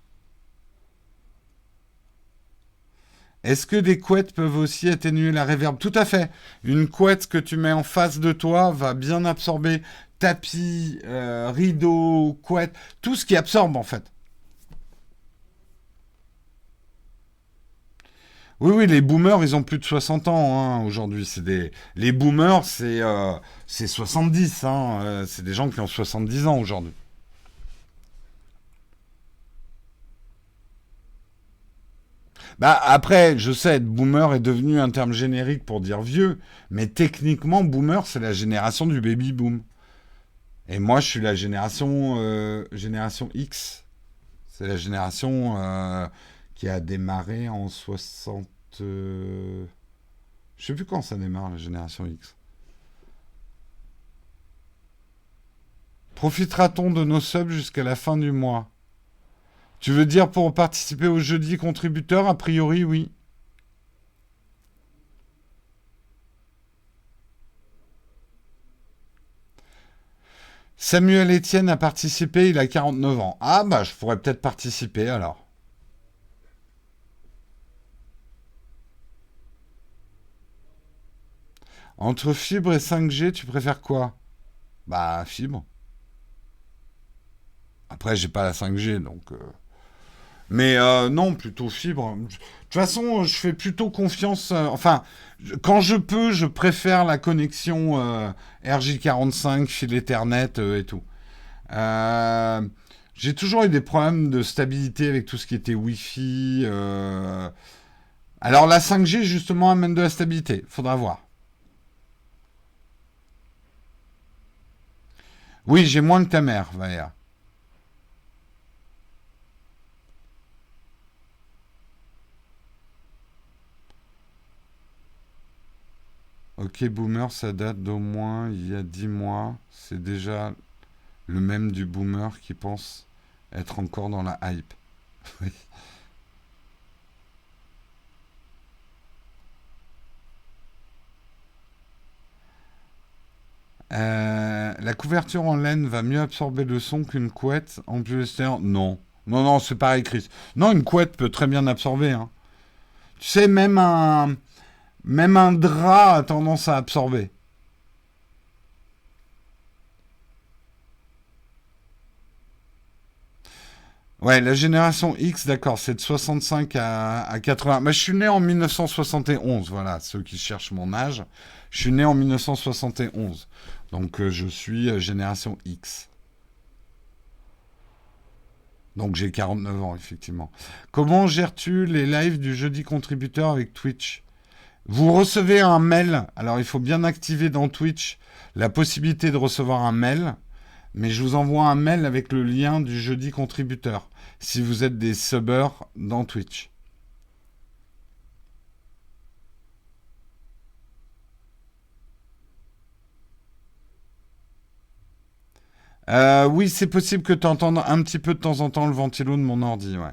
Est-ce que des couettes peuvent aussi atténuer la réverb? Tout à fait. Une couette que tu mets en face de toi va bien absorber tapis, rideau, couette, tout ce qui absorbe en fait. Oui, oui, les boomers, ils ont plus de 60 ans hein, aujourd'hui. Les boomers, c'est 70. Hein, c'est des gens qui ont 70 ans aujourd'hui. Bah après, je sais, être boomer est devenu un terme générique pour dire vieux, mais techniquement, boomer, c'est la génération du baby boom. Et moi, je suis la génération X. C'est la génération qui a démarré en 60. Je sais plus quand ça démarre, la génération X. Profitera-t-on de nos subs jusqu'à la fin du mois? Tu veux dire pour participer au jeudi contributeur? A priori, oui. Samuel Etienne a participé, il a 49 ans. Ah bah, je pourrais peut-être participer alors. Entre fibre et 5G, tu préfères quoi? Bah, fibre. Après, j'ai pas la 5G, donc. Mais non, plutôt fibre. De toute façon, je fais plutôt confiance. Enfin, quand je peux, je préfère la connexion RJ45, fil Ethernet et tout. Euh, j'ai toujours eu des problèmes de stabilité avec tout ce qui était Wi-Fi. Alors la 5G justement amène de la stabilité. Faudra voir. Oui, j'ai moins que ta mère, Valéa. Ok, boomer, ça date d'au moins il y a 10 mois. C'est déjà le même du boomer qui pense être encore dans la hype. Oui. La couverture en laine va mieux absorber le son qu'une couette en polyester? Non. Non, non, c'est pareil, Chris. Non, une couette peut très bien absorber, hein. Tu sais, même un drap a tendance à absorber. Ouais, la génération X, d'accord, c'est de 65 à 80. Mais je suis né en 1971, voilà, ceux qui cherchent mon âge. Je suis né en 1971. Donc je suis génération X. Donc j'ai 49 ans, effectivement. Comment gères-tu les lives du jeudi contributeur avec Twitch? Vous recevez un mail. Alors il faut bien activer dans Twitch la possibilité de recevoir un mail. Mais je vous envoie un mail avec le lien du jeudi contributeur. Si vous êtes des subbers dans Twitch. Oui, c'est possible que tu entendes un petit peu de temps en temps le ventilo de mon ordi, ouais.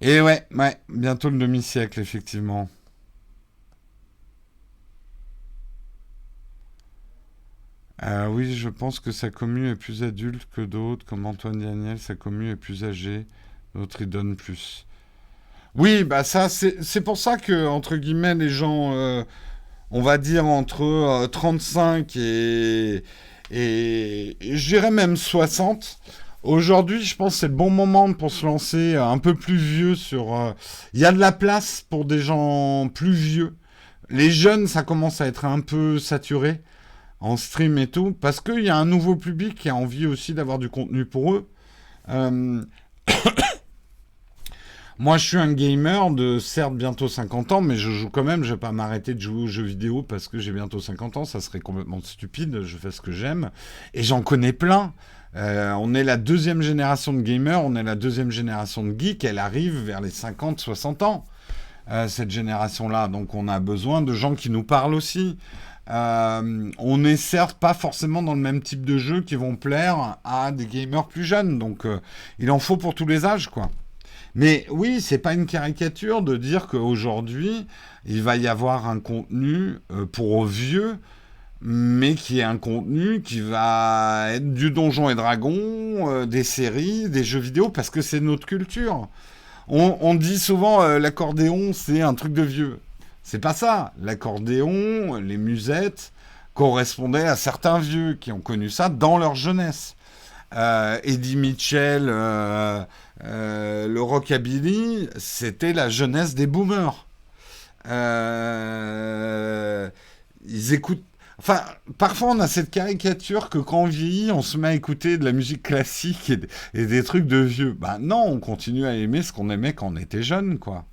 Et ouais, ouais, bientôt le demi-siècle, effectivement. Oui, je pense que sa commu est plus adulte que d'autres, comme Antoine Daniel, sa commu est plus âgée, d'autres y donnent plus. Oui, bah ça, c'est pour ça que, entre guillemets, les gens, on va dire entre 35 et je dirais même 60. Aujourd'hui, je pense que c'est le bon moment pour se lancer un peu plus vieux sur... Il y a de la place pour des gens plus vieux. Les jeunes, ça commence à être un peu saturé en stream et tout, parce qu'il y a un nouveau public qui a envie aussi d'avoir du contenu pour eux. Euh, Moi, je suis un gamer de certes bientôt 50 ans, mais je joue quand même. Je vais pas m'arrêter de jouer aux jeux vidéo parce que j'ai bientôt 50 ans. Ça serait complètement stupide. Je fais ce que j'aime. Et j'en connais plein. On est la deuxième génération de gamers. On est la deuxième génération de geeks. Elle arrive vers les 50, 60 ans, cette génération-là. Donc, on a besoin de gens qui nous parlent aussi. On n'est certes pas forcément dans le même type de jeu qui vont plaire à des gamers plus jeunes. Donc, il en faut pour tous les âges, quoi. Mais oui, c'est pas une caricature de dire qu'aujourd'hui, il va y avoir un contenu pour vieux, mais qui est un contenu qui va être du Donjon et Dragon, des séries, des jeux vidéo, parce que c'est notre culture. On dit souvent l'accordéon, c'est un truc de vieux. C'est pas ça. L'accordéon, les musettes, correspondaient à certains vieux qui ont connu ça dans leur jeunesse. Eddie Mitchell, le rockabilly, c'était la jeunesse des boomers. Euh, Ils écoutent. Enfin, parfois on a cette caricature que quand on vieillit, on se met à écouter de la musique classique et des trucs de vieux. Ben non, on continue à aimer ce qu'on aimait quand on était jeune, quoi.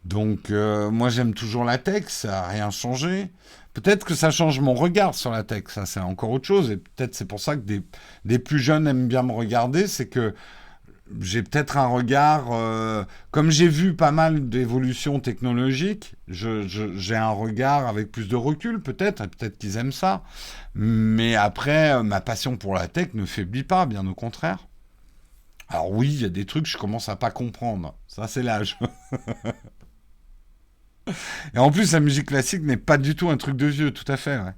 Donc, moi j'aime toujours la tech, ça n'a rien changé. Peut-être que ça change mon regard sur la tech, ça c'est encore autre chose. Et peut-être c'est pour ça que des plus jeunes aiment bien me regarder, c'est que j'ai peut-être un regard, comme j'ai vu pas mal d'évolutions technologiques, j'ai un regard avec plus de recul peut-être, et peut-être qu'ils aiment ça. Mais après, ma passion pour la tech ne faiblit pas, bien au contraire. Alors oui, il y a des trucs que je commence à pas comprendre. Ça c'est l'âge. Et en plus, la musique classique n'est pas du tout un truc de vieux, tout à fait, ouais.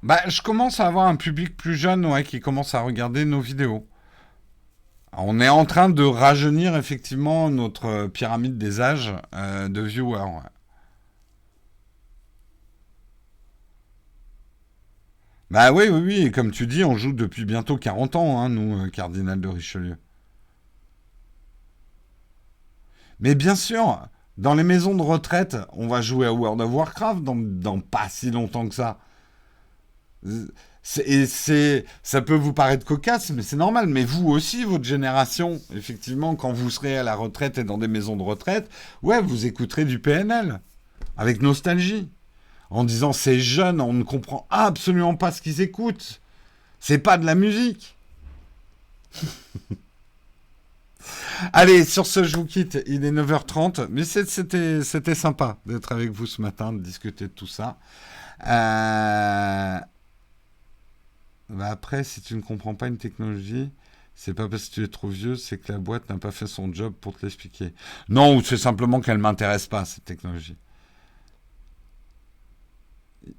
Bah, je commence à avoir un public plus jeune, ouais, qui commence à regarder nos vidéos. On est en train de rajeunir effectivement notre pyramide des âges de viewers. Ouais. Bah oui, oui, oui, et comme tu dis, on joue depuis bientôt 40 ans, hein, nous, Cardinal de Richelieu. Mais bien sûr, dans les maisons de retraite, on va jouer à World of Warcraft dans pas si longtemps que ça. Ça peut vous paraître cocasse, mais c'est normal. Mais vous aussi, votre génération, effectivement, quand vous serez à la retraite et dans des maisons de retraite, ouais, vous écouterez du PNL avec nostalgie, en disant ces jeunes, on ne comprend absolument pas ce qu'ils écoutent. C'est pas de la musique. Allez, sur ce, je vous quitte. Il est 9h30, mais c'était sympa d'être avec vous ce matin, de discuter de tout ça. Bah après, si tu ne comprends pas une technologie, c'est pas parce que tu es trop vieux, c'est que la boîte n'a pas fait son job pour te l'expliquer. Non, ou c'est simplement qu'elle m'intéresse pas, cette technologie.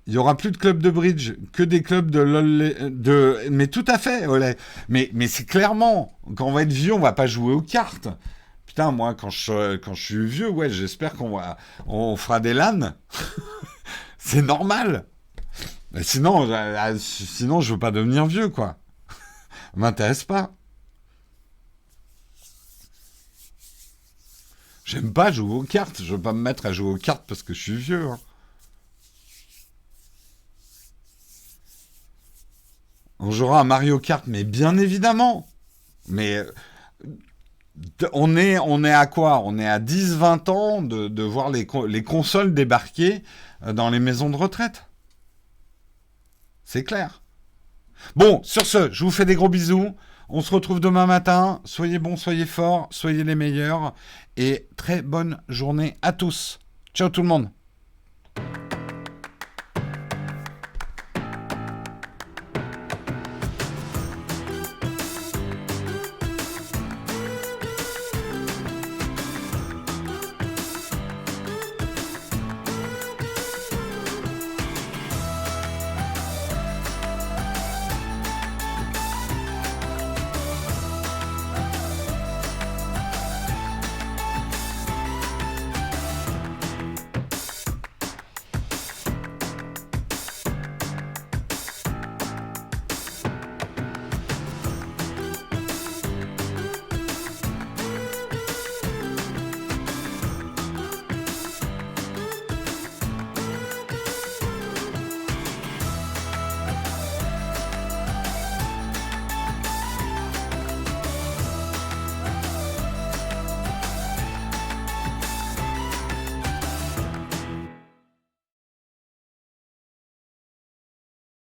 Il y aura plus de clubs de bridge, que des clubs mais tout à fait, Olé. Mais c'est clairement, quand on va être vieux, on va pas jouer aux cartes. Putain, moi, quand je suis vieux, ouais, j'espère on fera des LAN. C'est normal. Mais sinon, je veux pas devenir vieux, quoi. Ça m'intéresse pas. J'aime pas jouer aux cartes. Je veux pas me mettre à jouer aux cartes parce que je suis vieux, hein. On jouera à Mario Kart, mais bien évidemment. Mais on est à quoi? On est à 10, 20 ans de voir les consoles débarquer dans les maisons de retraite. C'est clair. Bon, sur ce, je vous fais des gros bisous. On se retrouve demain matin. Soyez bons, soyez forts, soyez les meilleurs. Et très bonne journée à tous. Ciao tout le monde.